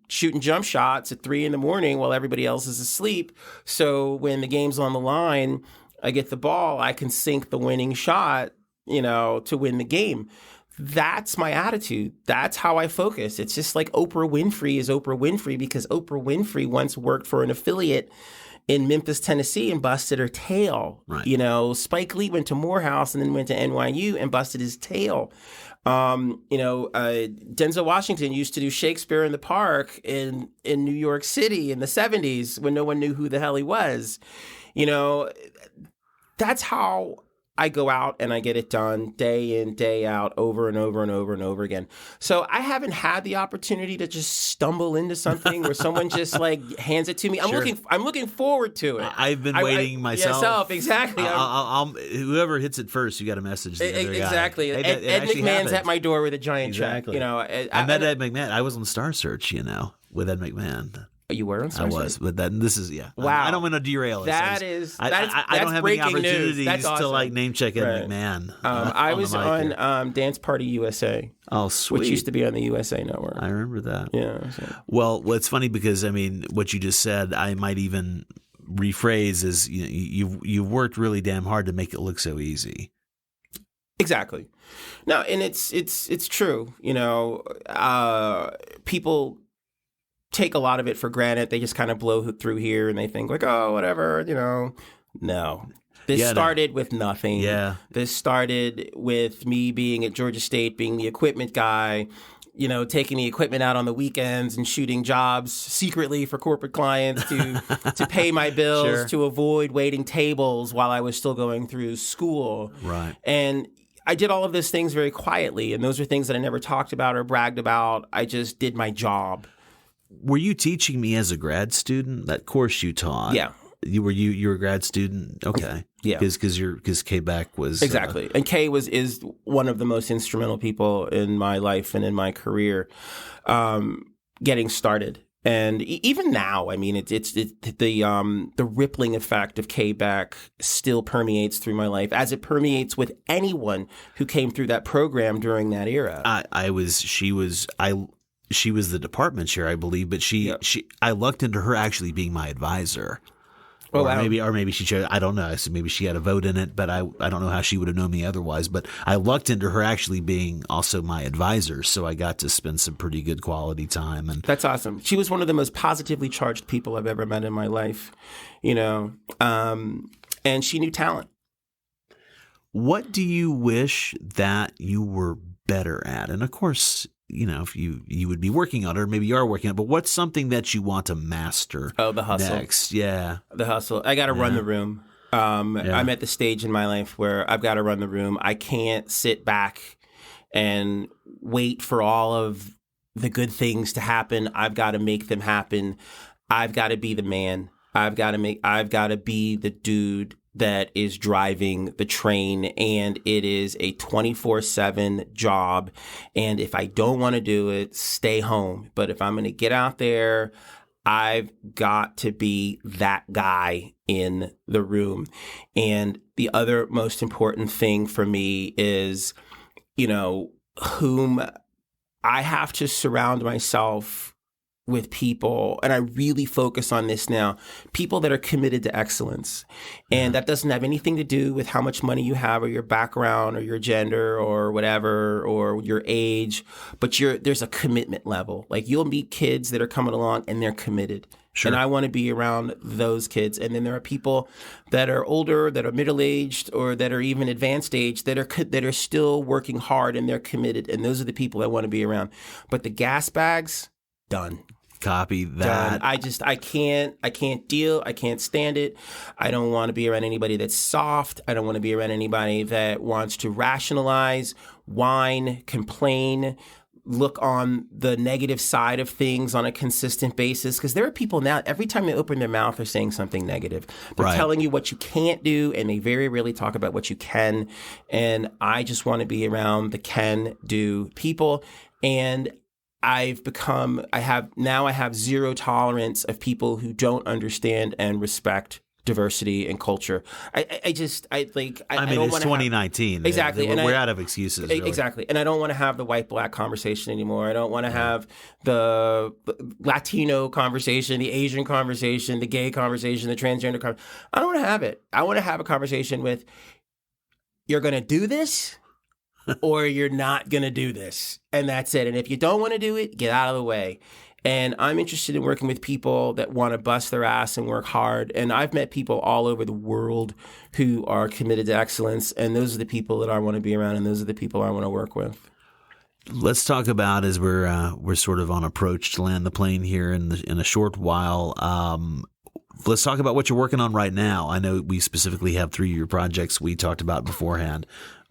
shooting jump shots at 3 a.m. while everybody else is asleep. So when the game's on the line, I get the ball, I can sink the winning shot, to win the game. That's my attitude. That's how I focus. It's just like Oprah Winfrey is Oprah Winfrey because Oprah Winfrey once worked for an affiliate in Memphis, Tennessee, and busted her tail. Right. Spike Lee went to Morehouse and then went to NYU and busted his tail. Denzel Washington used to do Shakespeare in the Park in New York City in the 70s when no one knew who the hell he was. That's how I go out and I get it done day in, day out, over and over and over and over again. So I haven't had the opportunity to just stumble into something where someone just like hands it to me. I'm looking forward to it. I've been waiting myself. Exactly. Whoever hits it first, you got a message. Exactly. Hey, Ed McMahon's happened. at my door with a giant check. I met Ed McMahon. I was on Star Search, with Ed McMahon. You were on Star Search? I was, but this is Wow. I don't want to derail it. I don't have any opportunities awesome. to like name check Ed McMahon. I was on Dance Party USA. Oh, sweet. Which used to be on the USA Network. I remember that. Yeah. So. Well, it's funny because what you just said, I might even rephrase is you've worked really damn hard to make it look so easy. Exactly. No, and it's true. People take a lot of it for granted. They just kind of blow through here and they think like, oh, whatever, No. This started with nothing. Yeah. This started with me being at Georgia State, being the equipment guy, taking the equipment out on the weekends and shooting jobs secretly for corporate clients to pay my bills, Sure. to avoid waiting tables while I was still going through school. Right. And I did all of those things very quietly. And those are things that I never talked about or bragged about. I just did my job. Were you teaching me as a grad student? That course you taught? Yeah. You were a grad student? Okay. Yeah. Because K-Back was exactly, and Kay is one of the most instrumental people in my life and in my career, getting started. And even now, I mean, it's the rippling effect of K-Back still permeates through my life, as it permeates with anyone who came through that program during that era. She was the department chair, I believe, but I lucked into her actually being my advisor. Oh, wow. Maybe she chose, I don't know. So maybe she had a vote in it, but I don't know how she would have known me otherwise. But I lucked into her actually being also my advisor, so I got to spend some pretty good quality time. And that's awesome. She was one of the most positively charged people I've ever met in my life, and she knew talent. What do you wish that you were better at? And of course, if you would be working on it, or maybe you are working on it, but what's something that you want to master? Oh, the hustle. Next? Yeah. The hustle. I got to run the room. I'm at the stage in my life where I've got to run the room. I can't sit back and wait for all of the good things to happen. I've got to make them happen. I've got to be the man. I've got to be the dude that is driving the train, and it is a 24/7 job. And if I don't want to do it, stay home. But if I'm going to get out there, I've got to be that guy in the room. And the other most important thing for me is, whom I have to surround myself with people, and I really focus on this now, people that are committed to excellence. And that doesn't have anything to do with how much money you have or your background or your gender or whatever, or your age, but there's a commitment level. Like, you'll meet kids that are coming along and they're committed. Sure. And I want to be around those kids. And then there are people that are older, that are middle-aged, or that are even advanced age, that are still working hard and they're committed. And those are the people I want to be around. But the gas bags, done. Copy that. Done. I can't deal. I can't stand it. I don't want to be around anybody that's soft. I don't want to be around anybody that wants to rationalize, whine, complain, look on the negative side of things on a consistent basis. Because there are people now, every time they open their mouth, they're saying something negative. They're telling you what you can't do, and they very rarely talk about what you can. And I just want to be around the can-do people. And I have zero tolerance of people who don't understand and respect diversity and culture. I mean, don't it's 2019. Exactly. We're out of excuses. Really. Exactly. And I don't want to have the white-black conversation anymore. I don't want to have the Latino conversation, the Asian conversation, the gay conversation, the transgender conversation. I don't want to have it. I want to have a conversation with, you're going to do this or you're not going to do this. And that's it. And if you don't want to do it, get out of the way. And I'm interested in working with people that want to bust their ass and work hard. And I've met people all over the world who are committed to excellence. And those are the people that I want to be around. And those are the people I want to work with. Let's talk about, as we're sort of on approach to land the plane here in a short while. Let's talk about what you're working on right now. I know we specifically have 3 of your projects we talked about beforehand.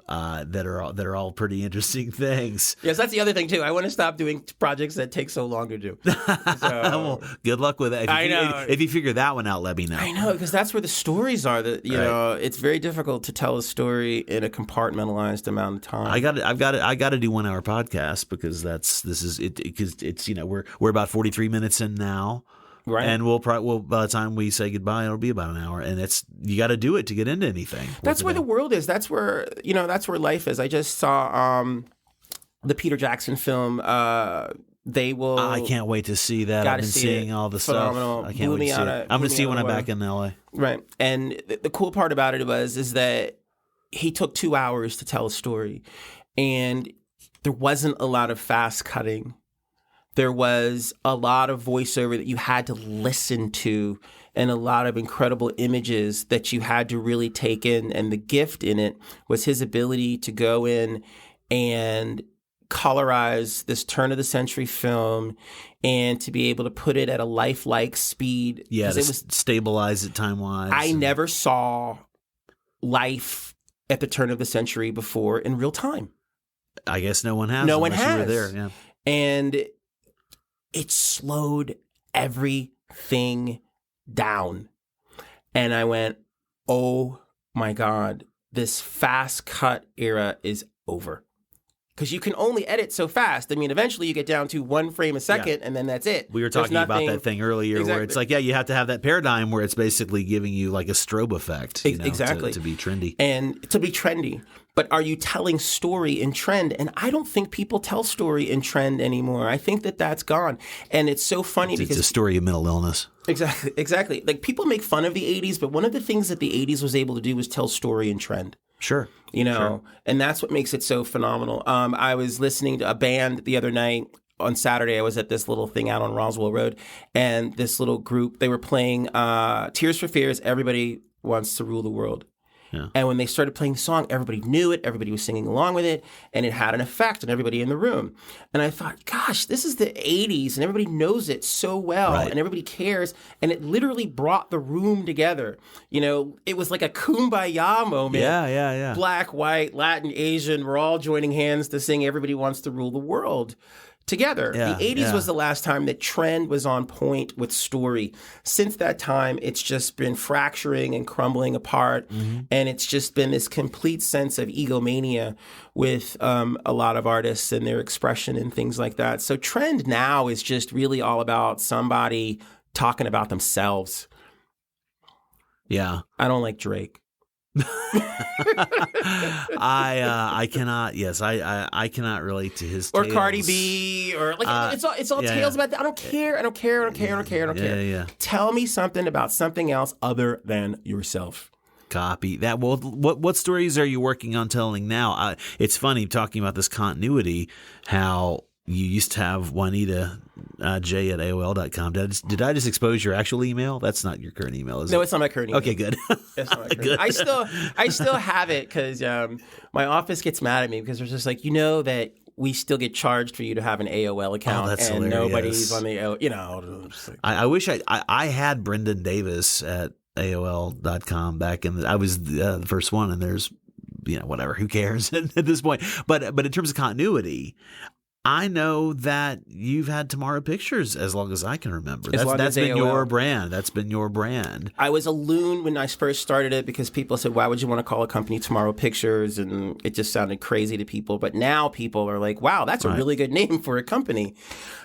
That are all pretty interesting things. Yes, that's the other thing too. I want to stop doing projects that take so long to do. Well, good luck with that. If you figure that one out, let me know. I know, because that's where the stories are. That you know, it's very difficult to tell a story in a compartmentalized amount of time. I got to do 1 hour podcast because it's we're about 43 minutes in now. Right. And we'll by the time we say goodbye, it'll be about an hour. And you got to do it to get into anything. That's where the world is. That's where life is. I just saw the Peter Jackson film. They will. I can't wait to see that. I've been seeing all the phenomenal. Stuff. I can't wait to see it. I'm going to see it when I'm back in LA. Right. And the cool part about it is that he took 2 hours to tell a story, and there wasn't a lot of fast cutting. There was a lot of voiceover that you had to listen to and a lot of incredible images that you had to really take in. And the gift in it was his ability to go in and colorize this turn-of-the-century film and to be able to put it at a lifelike speed. Yeah, to stabilize it time-wise. I never saw life at the turn of the century before in real time. I guess no one has. No one has. You were there, yeah. And it slowed everything down. And I went, oh my God, this fast cut era is over. Because you can only edit so fast. I mean, eventually you get down to 1 frame a second, and then that's it. We were talking about that thing earlier where it's like, you have to have that paradigm where it's basically giving you like a strobe effect. Exactly. To be trendy. And to be trendy. But are you telling story in trend? And I don't think people tell story in trend anymore. I think that's gone. And it's so funny because... It's a story of mental illness. Exactly. Like, people make fun of the 80s, but one of the things that the 80s was able to do was tell story in trend. Sure. And that's what makes it so phenomenal. I was listening to a band the other night. On Saturday, I was at this little thing out on Roswell Road, and this little group, they were playing Tears for Fears, Everybody Wants to Rule the World. Yeah. And when they started playing the song, everybody knew it, everybody was singing along with it, and it had an effect on everybody in the room. And I thought, gosh, this is the 80s, and everybody knows it so well, right. And everybody cares, and it literally brought the room together. It was like a kumbaya moment. Yeah. Black, white, Latin, Asian, we're all joining hands to sing Everybody Wants to Rule the World together. Yeah, the 80s was the last time that trend was on point with story. Since that time, it's just been fracturing and crumbling apart. Mm-hmm. And it's just been this complete sense of egomania with a lot of artists and their expression and things like that. So trend now is just really all about somebody talking about themselves. Yeah. I don't like Drake. I cannot. Yes, I cannot relate to his. Or tales. Cardi B, or like it's all tales about that. I don't care. Yeah. Tell me something about something else other than yourself. Copy that. Well, what stories are you working on telling now? It's funny talking about this continuity. How you used to have Juanita J at AOL.com. Did I just expose your actual email? That's not your current email, is it? No, it's not my current email. Okay, good. It's not my current email. I still have it because my office gets mad at me because they're just like, that we still get charged for you to have an AOL account, that's and hilarious. Nobody's on the AOL. I wish I had Brendan Davis at AOL.com back in I was the first one, and there's whatever, who cares at this point. But in terms of continuity, I know that you've had Tomorrow Pictures as long as I can remember. That's been your brand. That's been your brand. I was a loon when I first started it because people said, why would you want to call a company Tomorrow Pictures? And it just sounded crazy to people. But now people are like, wow, that's a really good name for a company.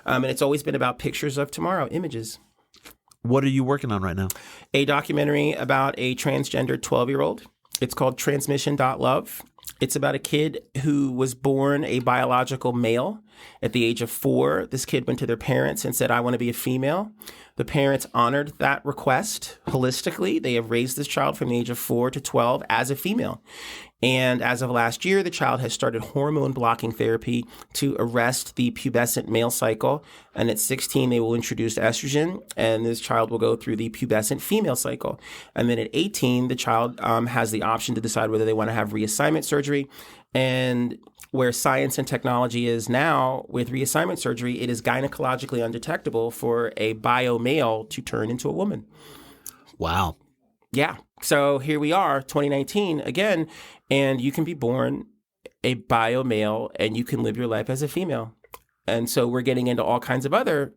And it's always been about pictures of tomorrow, images. What are you working on right now? A documentary about a transgendered 12-year-old. It's called Transmission.Love. It's about a kid who was born a biological male. At the age of 4, this kid went to their parents and said, I want to be a female. The parents honored that request holistically. They have raised this child from the age of 4 to 12 as a female. And as of last year, the child has started hormone blocking therapy to arrest the pubescent male cycle. And at 16, they will introduce estrogen, and this child will go through the pubescent female cycle. And then at 18, the child has the option to decide whether they want to have reassignment surgery. And where science and technology is now with reassignment surgery, it is gynecologically undetectable for a bio male to turn into a woman. Wow. Yeah. So here we are, 2019 again, and you can be born a bio male and you can live your life as a female. And so we're getting into all kinds of other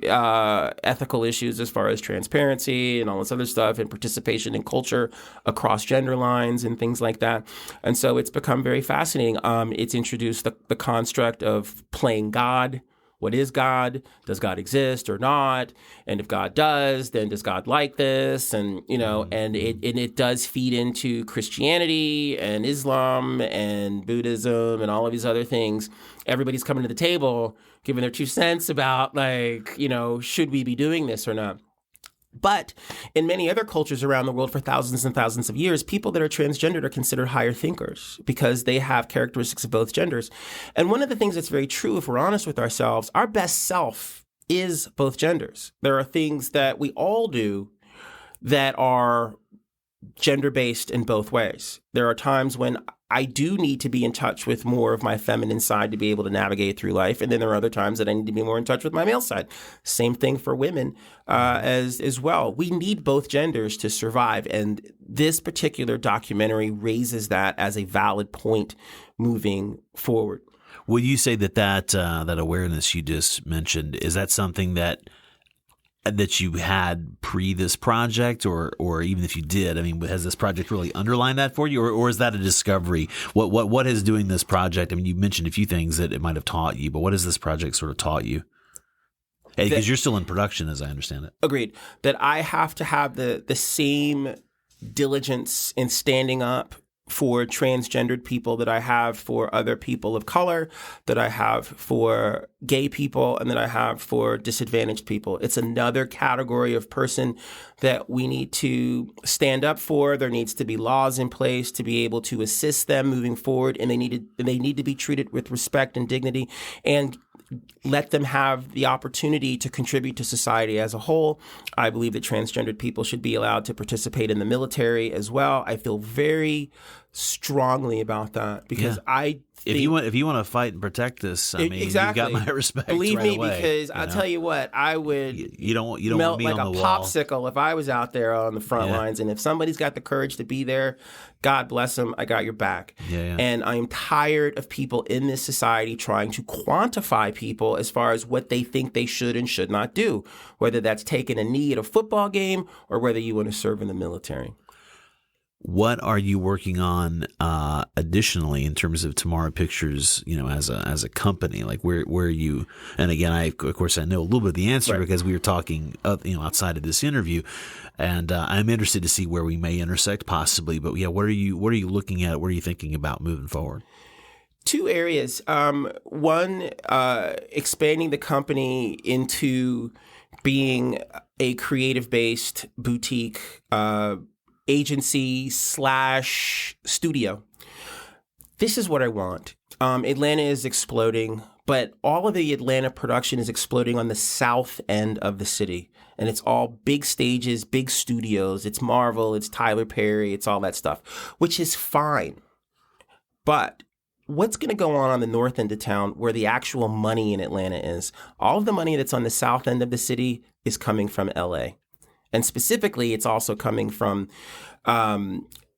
ethical issues as far as transparency and all this other stuff and participation in culture across gender lines and things like that. And so it's become very fascinating. It's introduced the construct of playing God. What is God? Does God exist or not? And if God does, then does God like this? And, you know, and it does feed into Christianity and Islam and Buddhism and all of these other things. Everybody's coming to the table, giving their 2 cents about, like, you know, should we be doing this or not? But in many other cultures around the world for thousands and thousands of years, people that are transgendered are considered higher thinkers because they have characteristics of both genders. And one of the things that's very true, if we're honest with ourselves, our best self is both genders. There are things that we all do that are gender-based in both ways. There are times when I do need to be in touch with more of my feminine side to be able to navigate through life. And then there are other times that I need to be more in touch with my male side. Same thing for women as well. We need both genders to survive. And this particular documentary raises that as a valid point moving forward. Would you say that awareness you just mentioned, is that something that you had pre this project, or even if you did, I mean, has this project really underlined that for you, or is that a discovery? What is doing this project? I mean, you mentioned a few things that it might have taught you, but what has this project sort of taught you? Because you're still in production, as I understand it. Agreed. That I have to have the same diligence in standing up for transgendered people that I have for other people of color, that I have for gay people, and that I have for disadvantaged people. It's another category of person that we need to stand up for. There needs to be laws in place to be able to assist them moving forward, and they need to be treated with respect and dignity, and let them have the opportunity to contribute to society as a whole. I believe that transgendered people should be allowed to participate in the military as well. I feel very strongly about that because I think if you want to fight and protect this, I mean, exactly. You got my respect. Believe right me, away, because I'll tell you what, I would you don't melt want me like on a the wall. popsicle if I was out there on the front lines. And if somebody's got the courage to be there, God bless them. I got your back. Yeah. And I'm tired of people in this society trying to quantify people as far as what they think they should and should not do, whether that's taking a knee at a football game or whether you want to serve in the military. What are you working on additionally in terms of Tomorrow Pictures, you know, as a company? Like where are you? And again, I know a little bit of the answer because we were talking, outside of this interview, and I'm interested to see where we may intersect possibly. But yeah, what are you looking at? What are you thinking about moving forward? 2 areas. One, expanding the company into being a creative-based boutique agency / studio. This is what I want. Atlanta is exploding, but all of the Atlanta production is exploding on the south end of the city. And it's all big stages, big studios. It's Marvel, it's Tyler Perry, it's all that stuff, which is fine. But what's going to go on the north end of town where the actual money in Atlanta is? All of the money that's on the south end of the city is coming from LA. And specifically, it's also coming from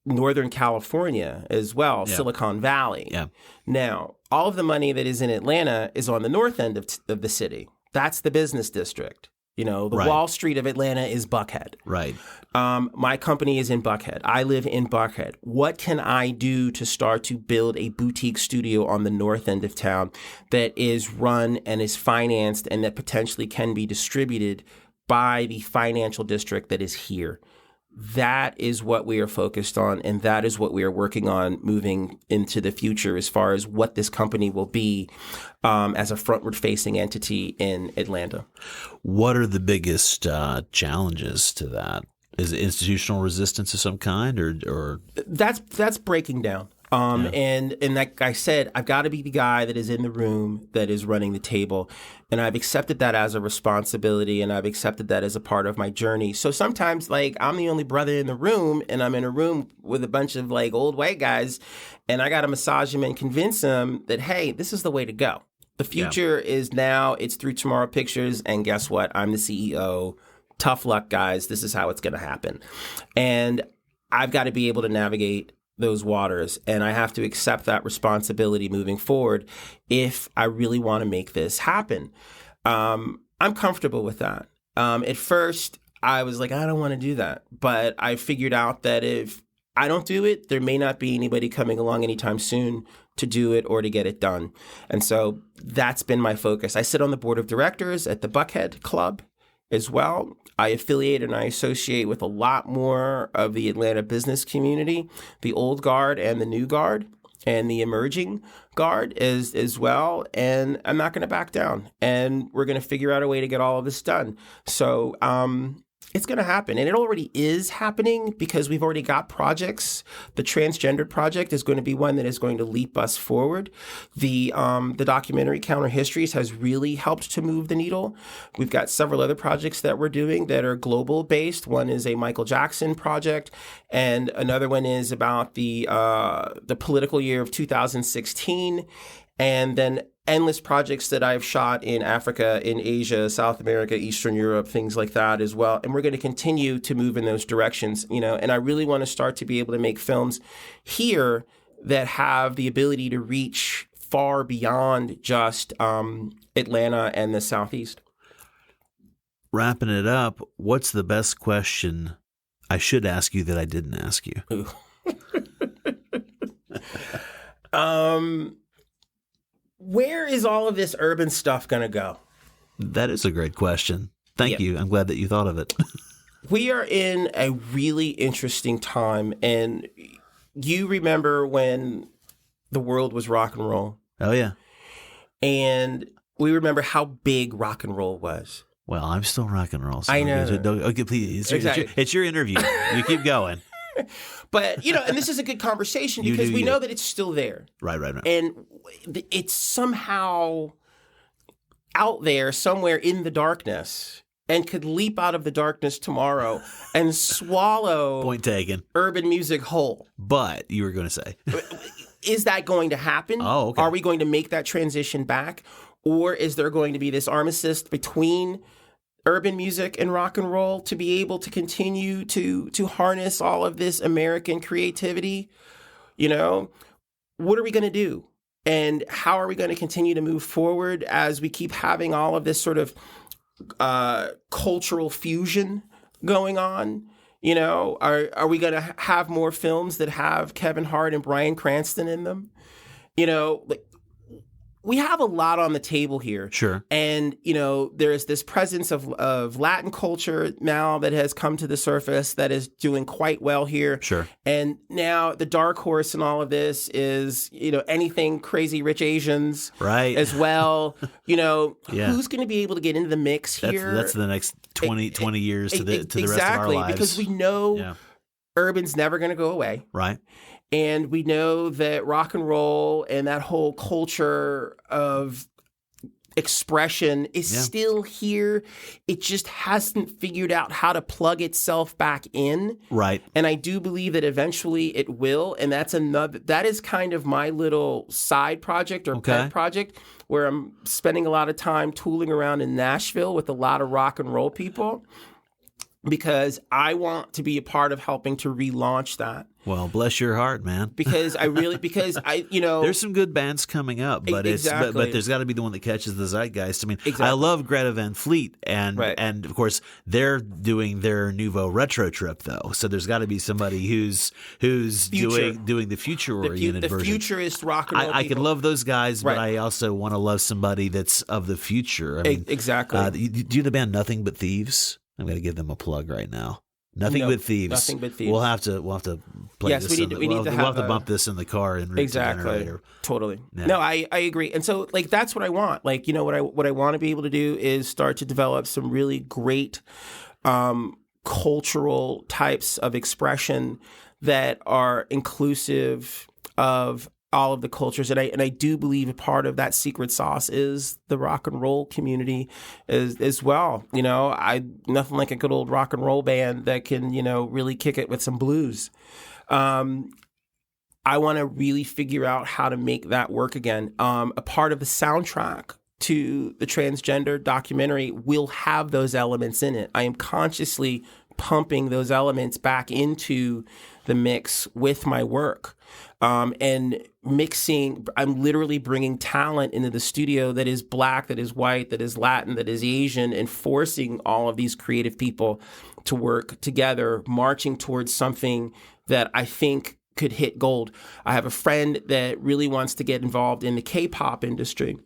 Northern California as well, Silicon Valley. Yeah. Now, all of the money that is in Atlanta is on the north end of the city. That's the business district. You know, the Wall Street of Atlanta is Buckhead. Right. My company is in Buckhead. I live in Buckhead. What can I do to start to build a boutique studio on the north end of town that is run and is financed and that potentially can be distributed by the financial district that is here. That is what we are focused on, and that is what we are working on moving into the future as far as what this company will be as a frontward-facing entity in Atlanta. What are the biggest challenges to that? Is it institutional resistance of some kind, or that's breaking down? And like I said, I've got to be the guy that is in the room that is running the table. And I've accepted that as a responsibility, and I've accepted that as a part of my journey. So sometimes, like, I'm the only brother in the room, and I'm in a room with a bunch of, like, old white guys, and I got to massage them and convince them that, hey, this is the way to go. The future is now. It's through Tomorrow Pictures, and guess what? I'm the CEO. Tough luck, guys. This is how it's going to happen. And I've got to be able to navigate those waters, and I have to accept that responsibility moving forward if I really want to make this happen. I'm comfortable with that. At first, I was like, I don't want to do that. But I figured out that if I don't do it, there may not be anybody coming along anytime soon to do it or to get it done. And so that's been my focus. I sit on the board of directors at the Buckhead Club as well. I affiliate and I associate with a lot more of the Atlanta business community, the old guard and the new guard, and the emerging guard as well. And I'm not going to back down. And we're going to figure out a way to get all of this done. So it's going to happen. And it already is happening because we've already got projects. The transgendered project is going to be one that is going to leap us forward. The documentary Counter Histories has really helped to move the needle. We've got several other projects that we're doing that are global based. One is a Michael Jackson project, and another one is about the political year of 2016. And then endless projects that I've shot in Africa, in Asia, South America, Eastern Europe, things like that as well. And we're going to continue to move in those directions, and I really want to start to be able to make films here that have the ability to reach far beyond just Atlanta and the Southeast. Wrapping it up, what's the best question I should ask you that I didn't ask you? Where is all of this urban stuff going to go? That is a great question. Thank you. I'm glad that you thought of it. We are in a really interesting time. And you remember when the world was rock and roll. Oh, yeah. And we remember how big rock and roll was. Well, I'm still rock and roll. So I know. Okay, please. Exactly. It's your interview. You keep going. But, and this is a good conversation because we know that it's still there. Right. And it's somehow out there somewhere in the darkness and could leap out of the darkness tomorrow and swallow Point taken. Urban music whole. But you were going to say. Is that going to happen? Oh, okay. Are we going to make that transition back? Or is there going to be this armistice between urban music and rock and roll to be able to continue to harness all of this American creativity? What are we going to do? And how are we going to continue to move forward as we keep having all of this sort of cultural fusion going on? Are we going to have more films that have Kevin Hart and Bryan Cranston in them? We have a lot on the table here. Sure. And, there's this presence of Latin culture now that has come to the surface that is doing quite well here. Sure. And now the dark horse in all of this is, anything Crazy Rich Asians. Right. As well. Yeah. Who's going to be able to get into the mix here? That's the next 20 years to the rest of our lives. Exactly, because we know urban's never going to go away. Right. And we know that rock and roll and that whole culture of expression is still here. It just hasn't figured out how to plug itself back in. Right. And I do believe that eventually it will. And that is kind of my little side project or pet project where I'm spending a lot of time tooling around in Nashville with a lot of rock and roll people. because I want to be a part of helping to relaunch that. Well, bless your heart, man. Because there's some good bands coming up, but exactly. but there's got to be the one that catches the zeitgeist. I mean, Exactly. I love Greta Van Fleet, and Right. and of course they're doing their Nouveau retro trip though, so there's got to be somebody who's doing the future oriented version. The futurist rock and roll. I can love those guys, but Right. I also want to love somebody that's of the future. I mean, exactly. do you the band Nothing But Thieves? I'm going to give them a plug right now. Nothing But Thieves. Nothing But Thieves. We'll have to play Yes, this. we need to have to bump this in the car and Exactly. Totally. Yeah. No, I agree. And so like that's what I want. Like, what I want to be able to do is start to develop some really great cultural types of expression that are inclusive of all of the cultures. And I do believe a part of that secret sauce is the rock and roll community as well. Nothing like a good old rock and roll band that can, really kick it with some blues. I want to really figure out how to make that work again. A part of the soundtrack to the transgender documentary will have those elements in it. I am consciously pumping those elements back into the mix with my work. And mixing, I'm literally bringing talent into the studio that is Black, that is white, that is Latin, that is Asian, and forcing all of these creative people to work together, marching towards something that I think could hit gold. I have a friend that really wants to get involved in the K-pop industry.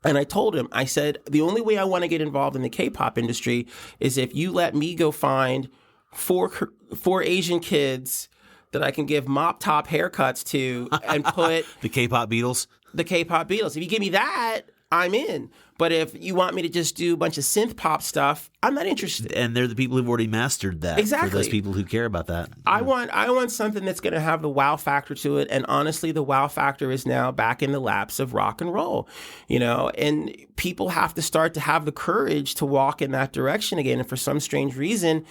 And I told him, I said, the only way I want to get involved in the K-pop industry is if you let me go find four Asian kids that I can give mop top haircuts to and put the K-pop Beatles. The K-pop Beatles. If you give me that, I'm in. But if you want me to just do a bunch of synth pop stuff, I'm not interested. And they're the people who've already mastered that. Exactly. For those people who care about that. I want something that's going to have the wow factor to it. And honestly, the wow factor is now back in the laps of rock and roll, and people have to start to have the courage to walk in that direction again. And for some strange reason,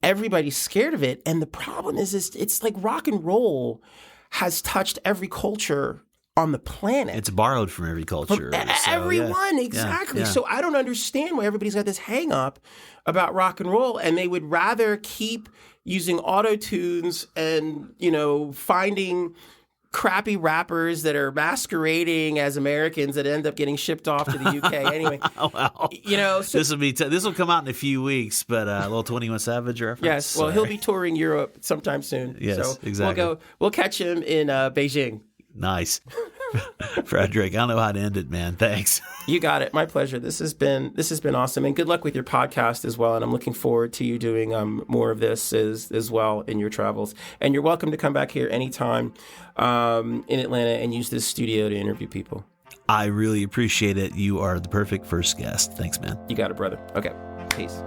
everybody's scared of it. And the problem is it's like rock and roll has touched every culture on the planet. It's borrowed from every culture. Everyone, exactly. Yeah. So I don't understand why everybody's got this hang up about rock and roll, and they would rather keep using auto-tunes and, finding crappy rappers that are masquerading as Americans that end up getting shipped off to the UK anyway. Well, so, this will come out in a few weeks, but a little 21 Savage reference. Yes, well, he'll be touring Europe sometime soon. Yes, so exactly. We'll catch him in Beijing. Nice. Frederick, I don't know how to end it, man. Thanks. You got it. My pleasure. This has been awesome, and good luck with your podcast as well. And I'm looking forward to you doing more of this as well in your travels. And you're welcome to come back here anytime in Atlanta and use this studio to interview people. I really appreciate it. You are the perfect first guest. Thanks, man. You got it, brother. Okay. Peace.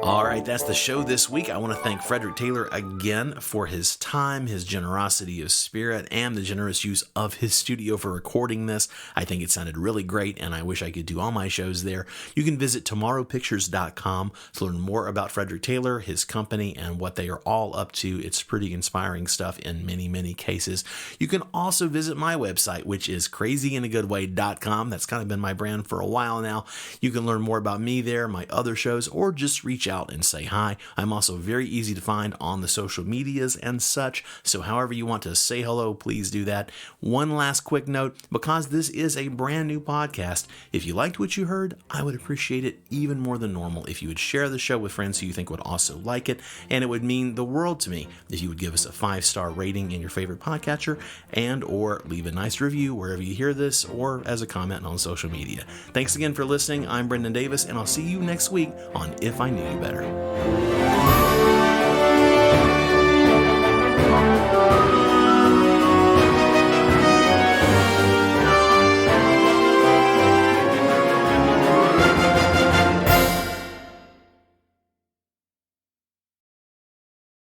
All right, that's the show this week. I want to thank Frederick Taylor again for his time, his generosity of spirit, and the generous use of his studio for recording this. I think it sounded really great, and I wish I could do all my shows there. You can visit tomorrowpictures.com to learn more about Frederick Taylor, his company, and what they are all up to. It's pretty inspiring stuff in many, many cases. You can also visit my website, which is crazyinagoodway.com. That's kind of been my brand for a while now. You can learn more about me there, my other shows, or just reach out and say hi. I'm also very easy to find on the social medias and such, so however you want to say hello, please do that. One last quick note, because this is a brand new podcast, if you liked what you heard, I would appreciate it even more than normal if you would share the show with friends who you think would also like it, and it would mean the world to me if you would give us a 5-star rating in your favorite podcatcher and or leave a nice review wherever you hear this or as a comment on social media. Thanks again for listening. I'm Brendan Davis, and I'll see you next week on If I Knew You Better.